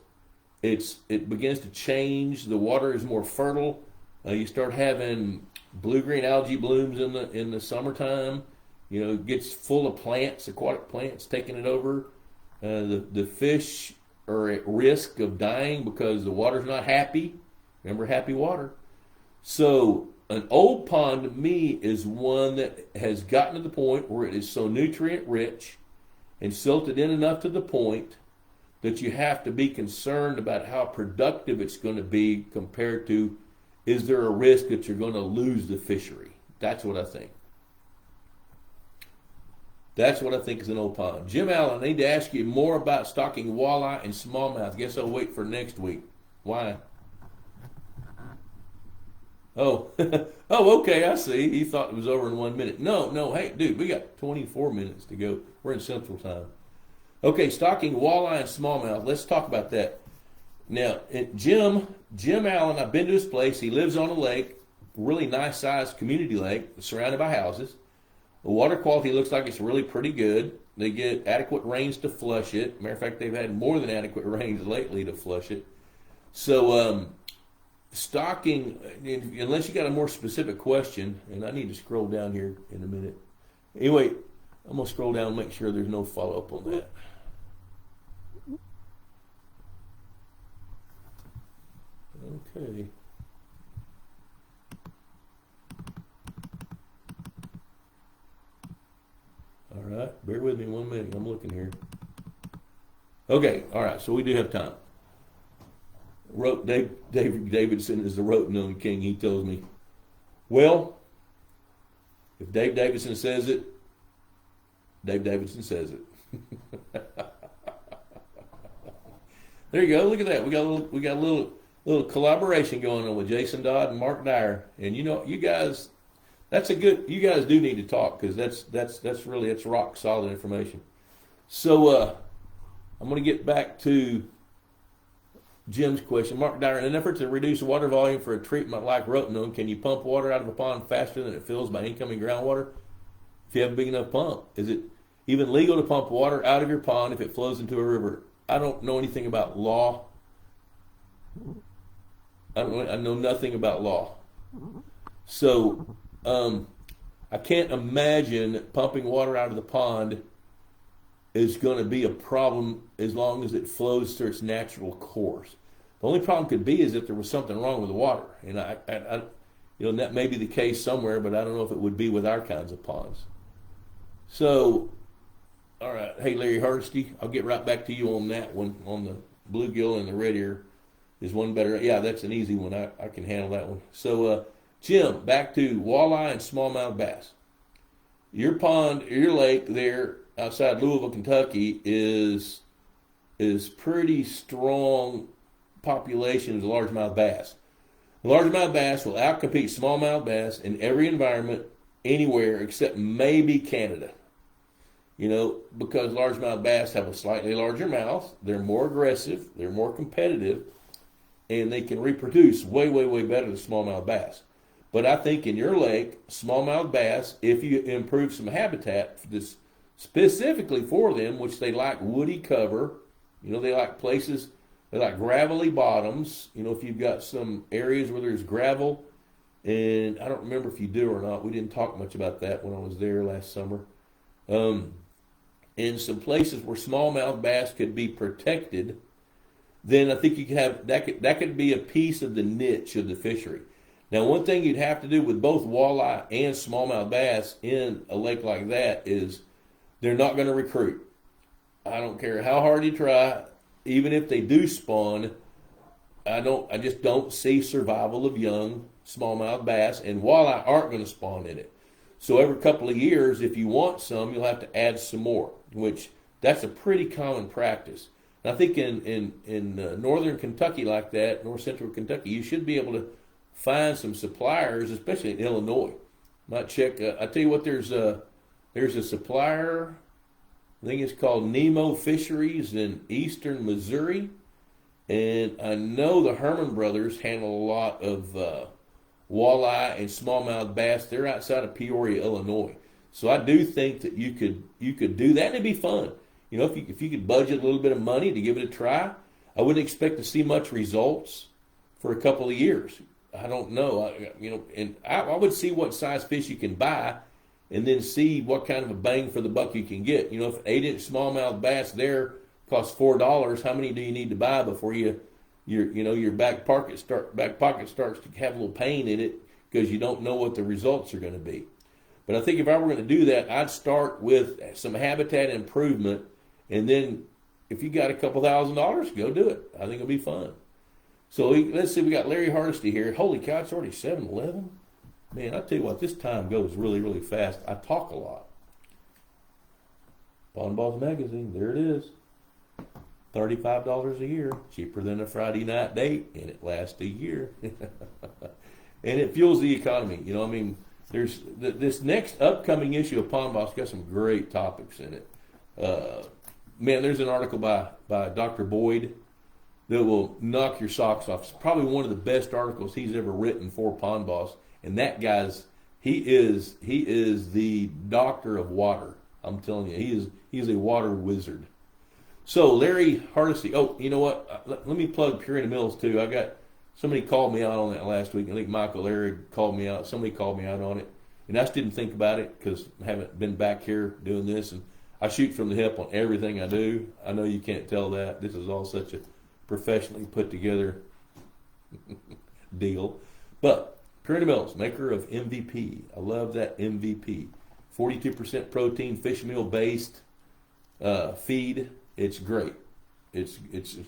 it begins to change. The water is more fertile. You start having blue-green algae blooms in the summertime. It gets full of plants, aquatic plants taking it over. The fish are at risk of dying because the water's not happy. Remember happy water. So an old pond to me is one that has gotten to the point where it is so nutrient rich and silted in enough to the point that you have to be concerned about how productive it's going to be compared to, is there a risk that you're going to lose the fishery? That's what I think. That's what I think is an old pond. Jim Allen, I need to ask you more about stocking walleye and smallmouth. Guess I'll wait for next week. Why? Oh, oh, okay, I see. He thought it was over in 1 minute. No, hey, dude, we got 24 minutes to go. We're in Central Time. Okay, stocking walleye and smallmouth. Let's talk about that. Now, Jim Allen, I've been to his place. He lives on a lake, really nice sized community lake, surrounded by houses. The water quality looks like it's really pretty good. They get adequate rains to flush it. Matter of fact, they've had more than adequate rains lately to flush it. So, stocking, unless you got a more specific question, and I need to scroll down here in a minute. Anyway, I'm going to scroll down and make sure there's no follow-up on that. Okay. All right, bear with me 1 minute. I'm looking here. Okay, all right, so we do have time. David Davidson is the rote-known king. He tells me, well, if Dave Davidson says it, Dave Davidson says it. There you go. Look at that. We got a little collaboration going on with Jason Dodd and Mark Dyer. And you guys, you guys do need to talk, because that's rock solid information. So I'm going to get back to Jim's question. Mark Dyer, in an effort to reduce water volume for a treatment like rotenone, can you pump water out of a pond faster than it fills by incoming groundwater? If you have a big enough pump, is it even legal to pump water out of your pond if it flows into a river? I don't know anything about law. I know nothing about law. So I can't imagine pumping water out of the pond is going to be a problem as long as it flows through its natural course. The only problem could be is if there was something wrong with the water, and that may be the case somewhere, but I don't know if it would be with our kinds of ponds. So, all right, hey Larry Hardesty, I'll get right back to you on that one, on the bluegill and the red ear. Is one better? Yeah, that's an easy one. I can handle that one. So, Jim, back to walleye and smallmouth bass. Your pond, your lake there outside Louisville, Kentucky, is pretty strong population of largemouth bass. Largemouth bass will outcompete smallmouth bass in every environment, anywhere except maybe Canada. Because largemouth bass have a slightly larger mouth, they're more aggressive, they're more competitive, and they can reproduce way, way, way better than smallmouth bass. But I think in your lake, smallmouth bass, if you improve some habitat specifically for them, which they like woody cover, they like places, they like gravelly bottoms. If you've got some areas where there's gravel, and I don't remember if you do or not. We didn't talk much about that when I was there last summer. In some places where smallmouth bass could be protected, then I think you could have that could be a piece of the niche of the fishery. Now, one thing you'd have to do with both walleye and smallmouth bass in a lake like that is they're not going to recruit. I don't care how hard you try, even if they do spawn, I just don't see survival of young smallmouth bass, and walleye aren't going to spawn in it. So every couple of years, if you want some, you'll have to add some more, which that's a pretty common practice. And I think in northern Kentucky like that, north central Kentucky, you should be able to find some suppliers, especially in Illinois. Might check. I tell you what, there's a supplier. I think it's called Nemo Fisheries in eastern Missouri, and I know the Herman brothers handle a lot of walleye and smallmouth bass. They're outside of Peoria, Illinois. So I do think that you could do that, and it'd be fun. You know, if you could budget a little bit of money to give it a try, I wouldn't expect to see much results for a couple of years. I don't know. And I would see what size fish you can buy, and then see what kind of a bang for the buck you can get. You know, if an 8-inch smallmouth bass there costs $4, how many do you need to buy before your back pocket starts to have a little pain in it because you don't know what the results are going to be. But I think if I were going to do that, I'd start with some habitat improvement, and then if you got a couple $1,000s, go do it. I think it'll be fun. So let's see, we got Larry Hardesty here. Holy cow, it's already 7:11. Man, I tell you what, this time goes really, really fast. I talk a lot. Pond Boss Magazine, there it is. $35 a year, cheaper than a Friday night date, and it lasts a year. And it fuels the economy. You know, I mean, there's this next upcoming issue of Pond Boss got some great topics in it. Man, there's an article by Dr. Boyd that will knock your socks off. It's probably one of the best articles he's ever written for Pond Boss. And that he is the doctor of water. I'm telling you, he is a water wizard. So Larry Hardesty. Oh, you know what? Let me plug Purina Mills too. I got somebody called me out on that last week. I think Michael Larry called me out. Somebody called me out on it, and I just didn't think about it because I haven't been back here doing this. And I shoot from the hip on everything I do. I know you can't tell that. This is all such a professionally put together deal, but Purina Mills, maker of MVP. I love that MVP. 42% protein, fish meal based feed. It's great. It's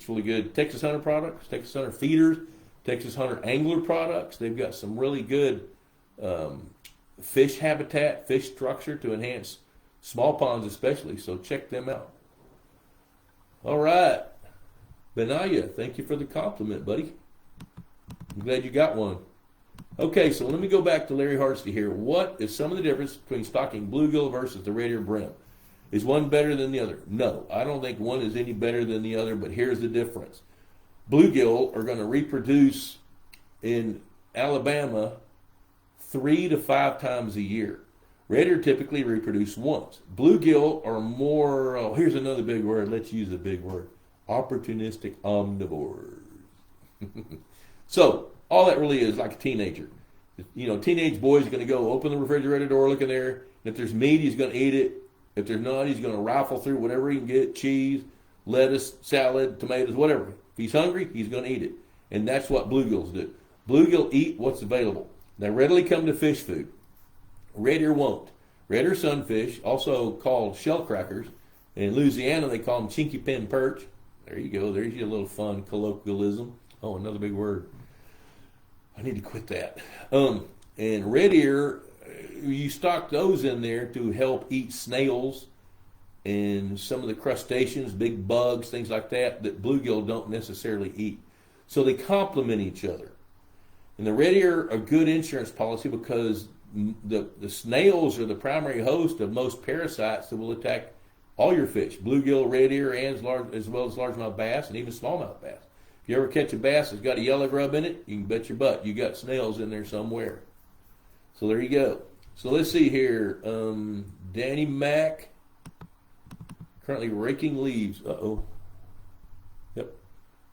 really good. Texas Hunter products, Texas Hunter feeders, Texas Hunter angler products. They've got some really good fish habitat, fish structure to enhance small ponds especially. So check them out. All right. Benaya, thank you for the compliment, buddy. I'm glad you got one. Okay, so let me go back to Larry Hardesty here. What is some of the difference between stocking bluegill versus the red ear brim? Is one better than the other? No, I don't think one is any better than the other, but here's the difference. Bluegill are going to reproduce in Alabama 3 to 5 times a year. Red ear typically reproduce once. Bluegill are more, here's another big word, let's use a big word, opportunistic omnivores. So, all that really is like a teenager. You know, teenage boy's going to go open the refrigerator door, look in there. If there's meat, he's going to eat it. If there's not, he's going to rifle through whatever he can get, cheese, lettuce, salad, tomatoes, whatever. If he's hungry, he's going to eat it. And that's what bluegills do. Bluegill eat what's available. They readily come to fish food. Red ear won't. Red ear sunfish, also called shell crackers. In Louisiana, they call them chinky pin perch. There you go. There's your little fun colloquialism. Oh, another big word. I need to quit that. And red ear, you stock those in there to help eat snails and some of the crustaceans, big bugs, things like that bluegill don't necessarily eat. So they complement each other. And the red ear are a good insurance policy because the snails are the primary host of most parasites that will attack all your fish, bluegill, red ear, and as well as largemouth bass and even smallmouth bass. If you ever catch a bass that's got a yellow grub in it, you can bet your butt you got snails in there somewhere. So there you go. So let's see here. Danny Mack, currently raking leaves. Uh-oh. Yep.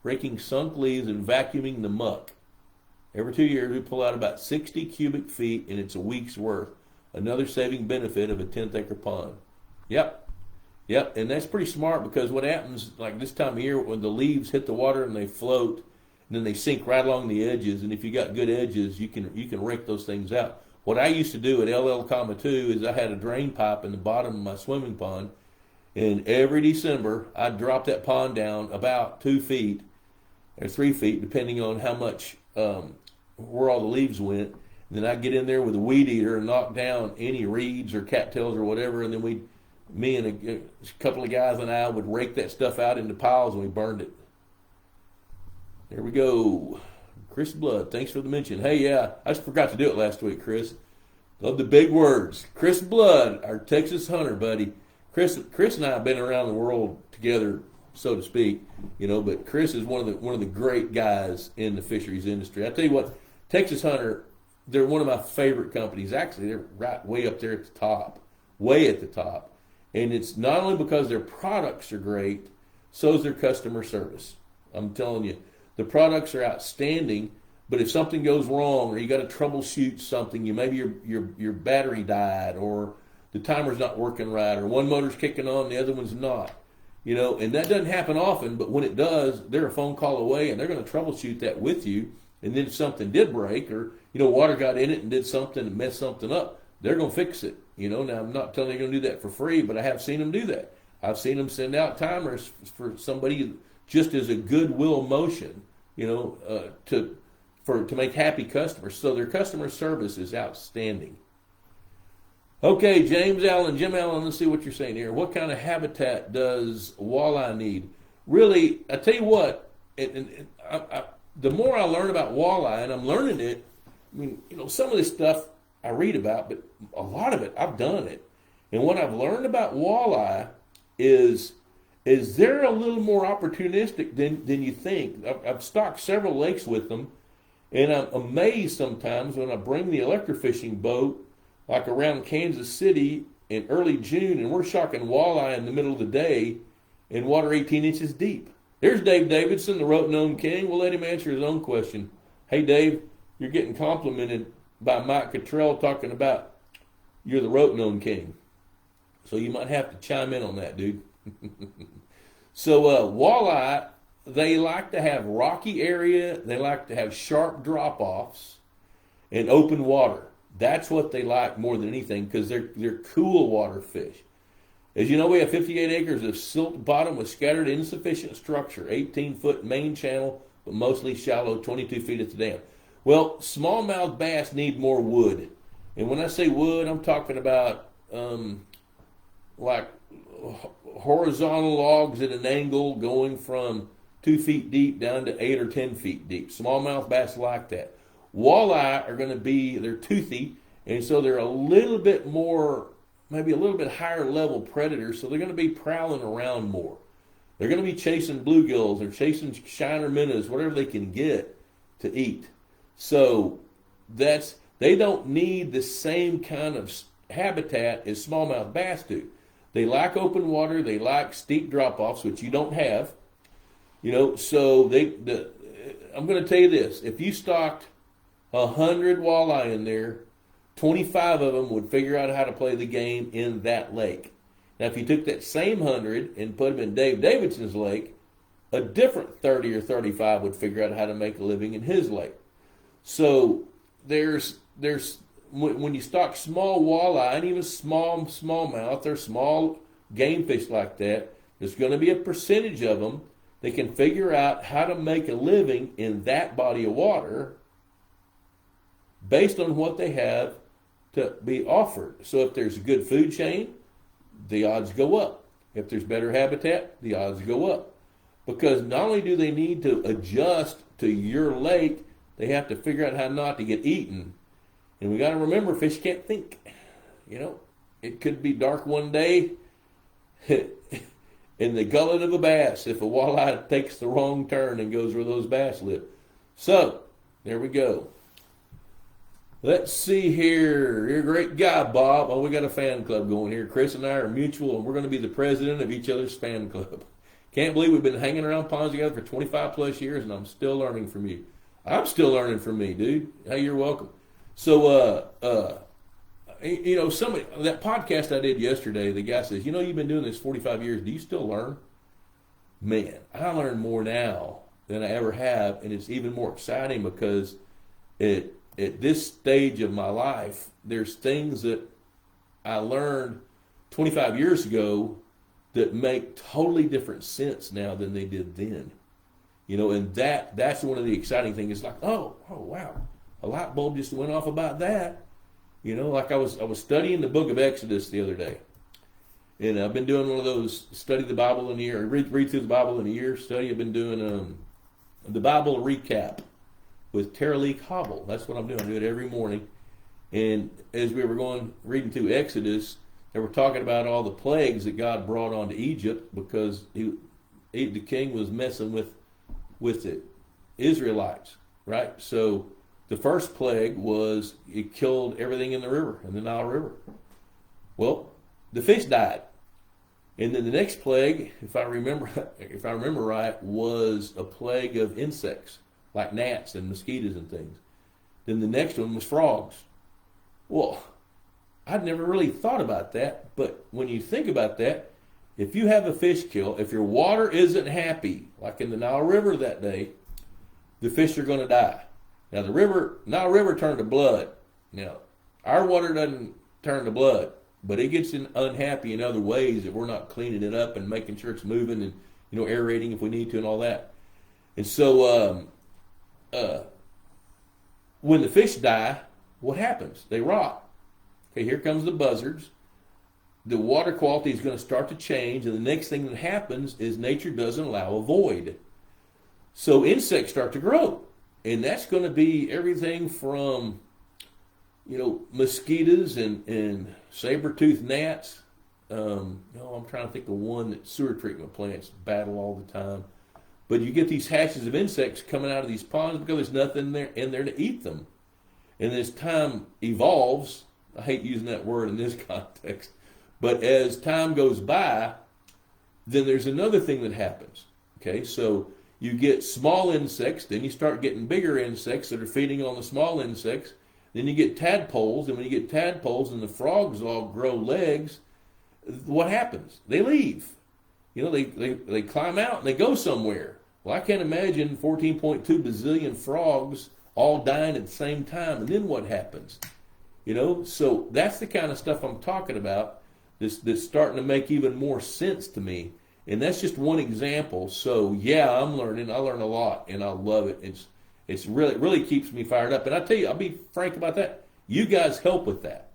Raking sunk leaves and vacuuming the muck. Every 2 years, we pull out about 60 cubic feet, and it's a week's worth. Another saving benefit of a 10th acre pond. Yep. Yep, and that's pretty smart because what happens, like this time of year, when the leaves hit the water and they float, and then they sink right along the edges, and if you got good edges, you can rake those things out. What I used to do at LL, 2 is I had a drain pipe in the bottom of my swimming pond, And every December, I drop that pond down about 2 feet or 3 feet, depending on how much where all the leaves went. And then I get in there with a weed eater and knock down any reeds or cattails or whatever, and then me and a couple of guys and I would rake that stuff out into piles and we burned it. There we go. Chris Blood, thanks for the mention. Hey, yeah, I just forgot to do it last week, Chris. Love the big words. Chris Blood, our Texas hunter, buddy. Chris and I have been around the world together, so to speak, but Chris is one of the great guys in the fisheries industry. I tell you what, Texas Hunter, they're one of my favorite companies. Actually, they're right way up there at the top, way at the top. And it's not only because their products are great, so is their customer service. I'm telling you, the products are outstanding. But if something goes wrong, or you got to troubleshoot something, maybe your battery died, or the timer's not working right, or one motor's kicking on, the other one's not, and that doesn't happen often. But when it does, they're a phone call away, and they're going to troubleshoot that with you. And then if something did break, or water got in it and did something and messed something up, they're going to fix it. Now I'm not telling you they're going to do that for free, but I have seen them do that. I've seen them send out timers for somebody just as a goodwill motion, to make happy customers. So their customer service is outstanding. Okay, Jim Allen, let's see what you're saying here. What kind of habitat does walleye need? Really, I tell you what, the more I learn about walleye, and I'm learning it, some of this stuff I read about, but a lot of it, I've done it. And what I've learned about walleye is they're a little more opportunistic than you think. I've stocked several lakes with them, and I'm amazed sometimes when I bring the electrofishing boat, like around Kansas City in early June, and we're shocking walleye in the middle of the day in water 18 inches deep. There's Dave Davidson, the rote-known king. We'll let him answer his own question. Hey, Dave, you're getting complimented by Mike Cottrell talking about you're the rote-known king. So you might have to chime in on that, dude. So walleye, they like to have rocky area. They like to have sharp drop-offs and open water. That's what they like more than anything, because they're cool water fish. As you know, we have 58 acres of silt bottom with scattered insufficient structure, 18-foot main channel, but mostly shallow, 22 feet at the dam. Well, smallmouth bass need more wood. And when I say wood, I'm talking about like horizontal logs at an angle going from 2 feet deep down to 8 or 10 feet deep. Smallmouth bass like that. Walleye are going to they're toothy, and so they're a little bit more, maybe a little bit higher level predators, so they're going to be prowling around more. They're going to be chasing bluegills or chasing shiner minnows, whatever they can get to eat. So they don't need the same kind of habitat as smallmouth bass do. They like open water, they like steep drop-offs, which you don't have. So I'm going to tell you this, if you stocked 100 walleye in there, 25 of them would figure out how to play the game in that lake. Now, if you took that same 100 and put them in Dave Davidson's lake, a different 30 or 35 would figure out how to make a living in his lake. So there's when you stock small walleye and even smallmouth or small game fish like that, there's going to be a percentage of them that can figure out how to make a living in that body of water based on what they have to be offered. So if there's a good food chain, the odds go up. If there's better habitat, the odds go up. Because not only do they need to adjust to your lake, they have to figure out how not to get eaten. And we got to remember, fish can't think. It could be dark one day in the gullet of a bass if a walleye takes the wrong turn and goes where those bass live. So, there we go. Let's see here. You're a great guy, Bob. Oh, we got a fan club going here. Chris and I are mutual, and we're going to be the president of each other's fan club. Can't believe we've been hanging around ponds together for 25 plus years, and I'm still learning from you. I'm still learning from me, dude. Hey, you're welcome. So, somebody, that podcast I did yesterday, the guy says, you've been doing this 45 years. Do you still learn? Man, I learn more now than I ever have, and it's even more exciting because at this stage of my life, there's things that I learned 25 years ago that make totally different sense now than they did then. And that's one of the exciting things. It's like, oh wow, a light bulb just went off about that. Like I was studying the book of Exodus the other day, and I've been doing one of those study the Bible in a year, read through the Bible in a year study. I've been doing the Bible recap with Tara Lee Cobble. That's what I'm doing. I do it every morning. And as we were reading through Exodus, they were talking about all the plagues that God brought onto Egypt because the king was messing with the Israelites, right? So the first plague was it killed everything in the river, in the Nile River. Well, the fish died. And then the next plague, if I remember right, was a plague of insects, like gnats and mosquitoes and things. Then the next one was frogs. Well, I'd never really thought about that, but when you think about that, if you have a fish kill, if your water isn't happy, like in the Nile River that day, the fish are going to die. Now the Nile River turned to blood. Now, our water doesn't turn to blood, but it gets unhappy in other ways if we're not cleaning it up and making sure it's moving and aerating if we need to and all that. And so when the fish die, what happens? They rot. Okay, here comes the buzzards. The water quality is going to start to change, and the next thing that happens is nature doesn't allow a void. So insects start to grow, and that's going to be everything from mosquitoes and saber-toothed gnats. I'm trying to think of one that sewer treatment plants battle all the time. But you get these hatches of insects coming out of these ponds because there's nothing in there to eat them. And as time evolves, I hate using that word in this context, but as time goes by, then there's another thing that happens. Okay, so you get small insects, then you start getting bigger insects that are feeding on the small insects. Then you get tadpoles, and when you get tadpoles and the frogs all grow legs, what happens? They leave. They climb out and they go somewhere. Well, I can't imagine 14.2 bazillion frogs all dying at the same time, and then what happens? So that's the kind of stuff I'm talking about that's starting to make even more sense to me. And that's just one example. So yeah, I'm learning. I learn a lot, and I love it. It's really keeps me fired up. And I tell you, I'll be frank about that. You guys help with that.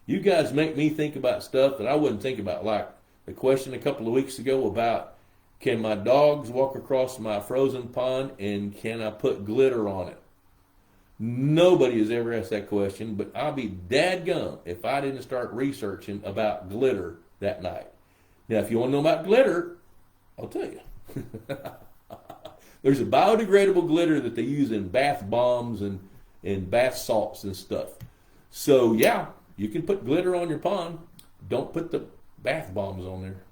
You guys make me think about stuff that I wouldn't think about. Like the question a couple of weeks ago about, can my dogs walk across my frozen pond and can I put glitter on it? Nobody has ever asked that question, but I'll be dadgum if I didn't start researching about glitter that night. Now, if you want to know about glitter, I'll tell you. There's a biodegradable glitter that they use in bath bombs and bath salts and stuff. So, yeah, you can put glitter on your pond. Don't put the bath bombs on there.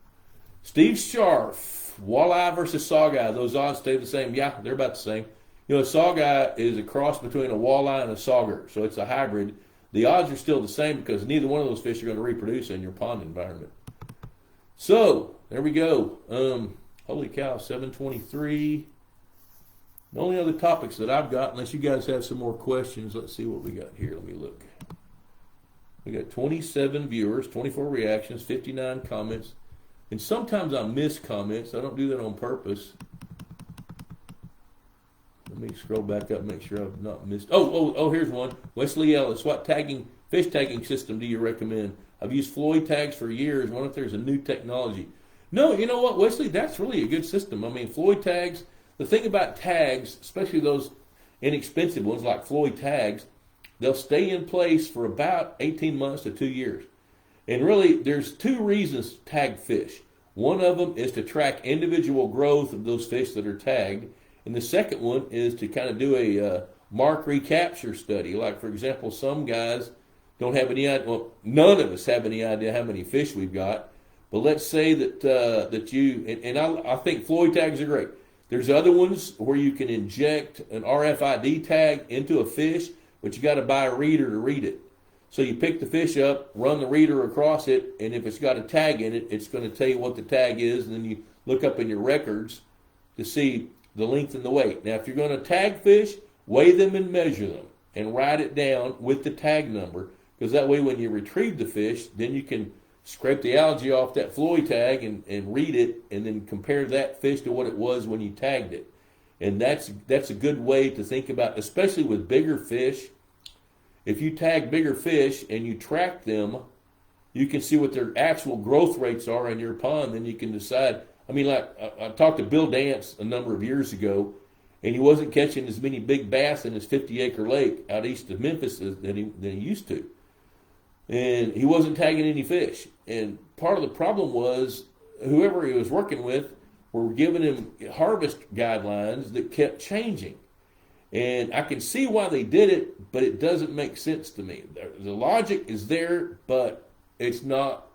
Steve Scharf, walleye versus sawguy. Those odds stay the same. Yeah, they're about the same. A sawguy is a cross between a walleye and a sauger, so it's a hybrid. The odds are still the same because neither one of those fish are going to reproduce in your pond environment. So, there we go. Holy cow, 7:23. The only other topics that I've got, unless you guys have some more questions, let's see what we got here. Let me look. We got 27 viewers, 24 reactions, 59 comments. And sometimes I miss comments. I don't do that on purpose. Let me scroll back up and make sure I've not missed. Oh, here's one. Wesley Ellis, what fish tagging system do you recommend? I've used Floyd tags for years. I wonder if there's a new technology. No, you know what, Wesley? That's really a good system. I mean, Floyd tags, the thing about tags, especially those inexpensive ones like Floyd tags, they'll stay in place for about 18 months to 2 years. And really, there's two reasons to tag fish. One of them is to track individual growth of those fish that are tagged. And the second one is to kind of do a mark recapture study. Like, for example, some guys don't have any idea, well, none of us have any idea how many fish we've got. But let's say that you, and I think Floyd tags are great. There's other ones where you can inject an RFID tag into a fish, but you got to buy a reader to read it. So you pick the fish up, run the reader across it, and if it's got a tag in it, it's going to tell you what the tag is, and then you look up in your records to see the length and the weight. Now, if you're going to tag fish, weigh them and measure them, and write it down with the tag number, because that way when you retrieve the fish, then you can scrape the algae off that Floyd tag and read it, and then compare that fish to what it was when you tagged it. And that's a good way to think about, especially with bigger fish. If you tag bigger fish and you track them, you can see what their actual growth rates are in your pond. Then you can decide. I mean, like I talked to Bill Dance a number of years ago, and he wasn't catching as many big bass in his 50-acre lake out east of Memphis than he used to. And he wasn't tagging any fish. And part of the problem was whoever he was working with were giving him harvest guidelines that kept changing. And I can see why they did it, but it doesn't make sense to me. The logic is there, but it's not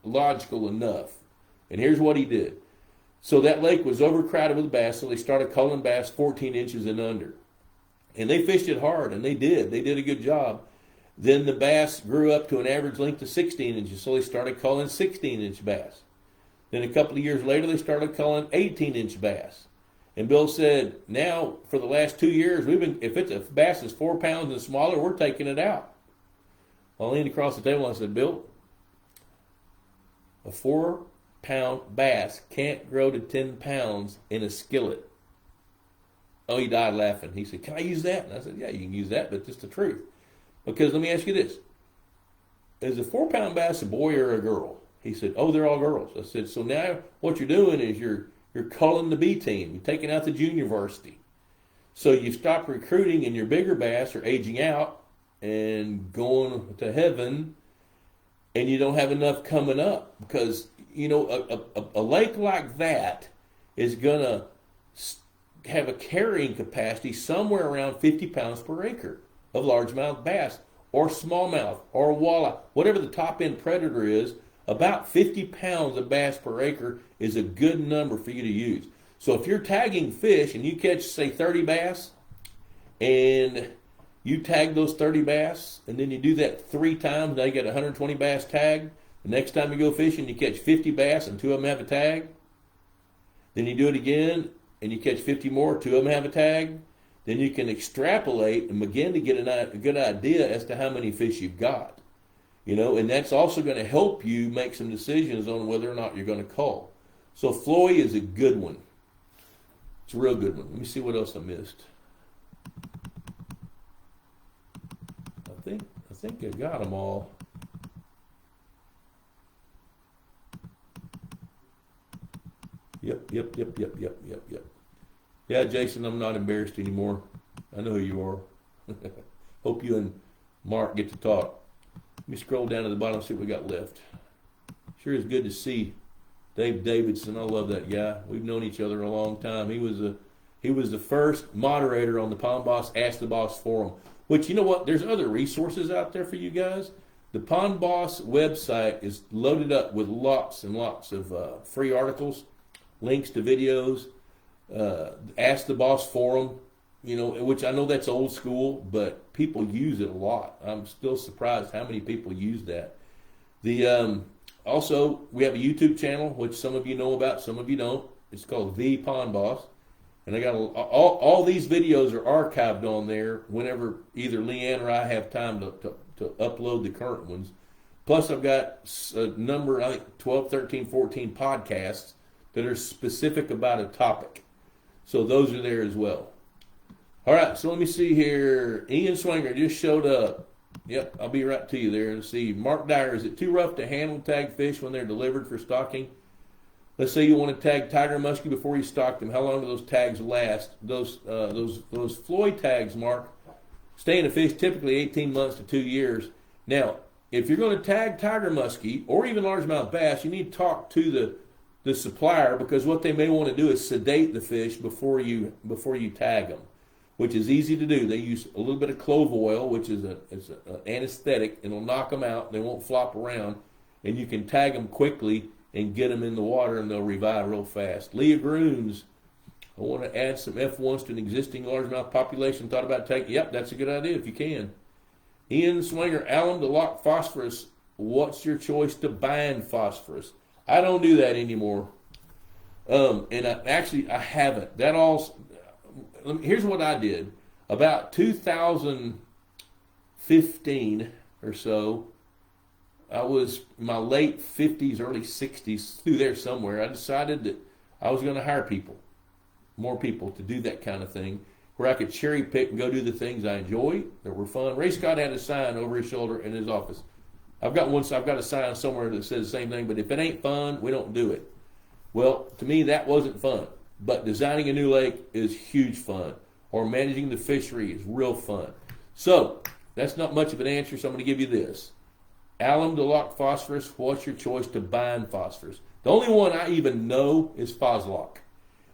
logical enough. And here's what he did. So that lake was overcrowded with bass, so they started culling bass 14 inches and under. And they fished it hard, and they did. They did a good job. Then the bass grew up to an average length of 16 inches, so they started culling 16-inch bass. Then a couple of years later, they started culling 18-inch bass. And Bill said, now, for the last 2 years, if bass is 4 pounds and smaller, we're taking it out. I leaned across the table and I said, Bill, a 4-pound bass can't grow to 10 pounds in a skillet. Oh, he died laughing. He said, can I use that? And I said, yeah, you can use that, but it's the truth. Because let me ask you this. Is a 4-pound bass a boy or a girl? He said, oh, they're all girls. I said, so now what you're doing is you're culling the B team. You're taking out the junior varsity. So you stop recruiting, and your bigger bass are aging out and going to heaven, and you don't have enough coming up. Because, you know, a lake like that is going to have a carrying capacity somewhere around 50 pounds per acre of largemouth bass or smallmouth or walleye, whatever the top end predator is. About 50 pounds of bass per acre is a good number for you to use. So if you're tagging fish and you catch, say, 30 bass, and you tag those 30 bass, and then you do that 3 times, now you got 120 bass tagged. The next time you go fishing, you catch 50 bass and 2 of them have a tag. Then you do it again, and you catch 50 more, 2 of them have a tag. Then you can extrapolate and begin to get a good idea as to how many fish you've got. You know, and that's also going to help you make some decisions on whether or not you're going to cull. So Floyd is a good one. It's a real good one. Let me see what else I missed. I think I got them all. Yep. Yeah, Jason, I'm not embarrassed anymore. I know who you are. Hope you and Mark get to talk. Let me scroll down to the bottom and see what we got left. Sure is good to see Dave Davidson. I love that guy. We've known each other a long time. He was the first moderator on the Pond Boss Ask the Boss forum, which, you know what, there's other resources out there for you guys. The Pond Boss website is loaded up with lots and lots of free articles, links to videos, Ask the Boss forum, you know, which I know that's old school, but people use it a lot. I'm still surprised how many people use that. Also, we have a YouTube channel, which some of you know about, some of you don't. It's called The Pond Boss. And I got all these videos are archived on there whenever either Leanne or I have time to upload the current ones. Plus, I've got a number, I think 12, 13, 14 podcasts that are specific about a topic. So those are there as well. All right, so let me see here. Ian Swinger just showed up. Yep, I'll be right to you there. Let's see. Mark Dyer, is it too rough to handle tag fish when they're delivered for stocking? Let's say you want to tag tiger muskie before you stock them. How long do those tags last? Those Floyd tags, Mark, stay in a fish typically 18 months to 2 years. Now, if you're going to tag tiger muskie or even largemouth bass, you need to talk to the supplier, because what they may want to do is sedate the fish before you tag them, which is easy to do. They use a little bit of clove oil, which is an anesthetic, and it'll knock them out. They won't flop around, and you can tag them quickly and get them in the water, and they'll revive real fast. Leah Groons, I want to add some F1s to an existing largemouth population. Thought about taking, yep, that's a good idea if you can. Ian Swinger, alum to lock phosphorus. What's your choice to bind phosphorus? I don't do that anymore. And I haven't. Here's what I did. About 2015 or so, I was in my late 50s, early 60s, through there somewhere. I decided that I was going to hire people, more people, to do that kind of thing, where I could cherry pick and go do the things I enjoy that were fun. Ray Scott had a sign over his shoulder in his office. I've got a sign somewhere that says the same thing, but if it ain't fun, we don't do it. Well, to me, that wasn't fun. But designing a new lake is huge fun. Or managing the fishery is real fun. So, that's not much of an answer, so I'm going to give you this. Alum to lock phosphorus, what's your choice to bind phosphorus? The only one I even know is Phoslock.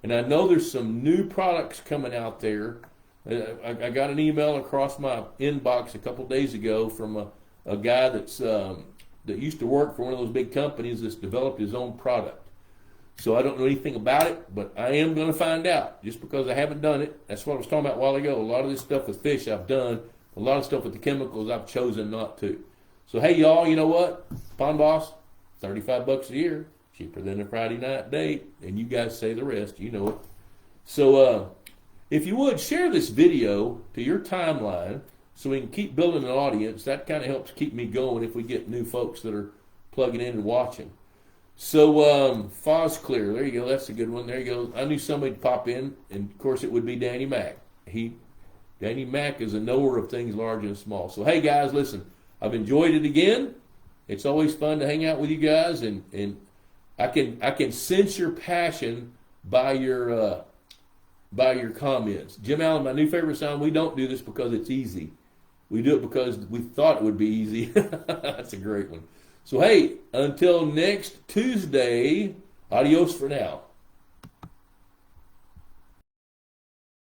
And I know there's some new products coming out there. I got an email across my inbox a couple days ago from a guy that used to work for one of those big companies that's developed his own product. So I don't know anything about it, but I am going to find out just because I haven't done it. That's what I was talking about a while ago. A lot of this stuff with fish I've done. A lot of stuff with the chemicals I've chosen not to. So hey y'all, you know what? Pond Boss, $35 a year, cheaper than a Friday night date, and you guys say the rest. You know it. So if you would share this video to your timeline so we can keep building an audience. That kind of helps keep me going if we get new folks that are plugging in and watching. So, Foz Clear, there you go, that's a good one, there you go. I knew somebody would pop in, and of course it would be Danny Mack. Danny Mack is a knower of things large and small. So, hey guys, listen, I've enjoyed it again. It's always fun to hang out with you guys, and I can sense your passion by your comments. Jim Allen, my new favorite sound, we don't do this because it's easy. We do it because we thought it would be easy. That's a great one. So, hey, until next Tuesday, adios for now.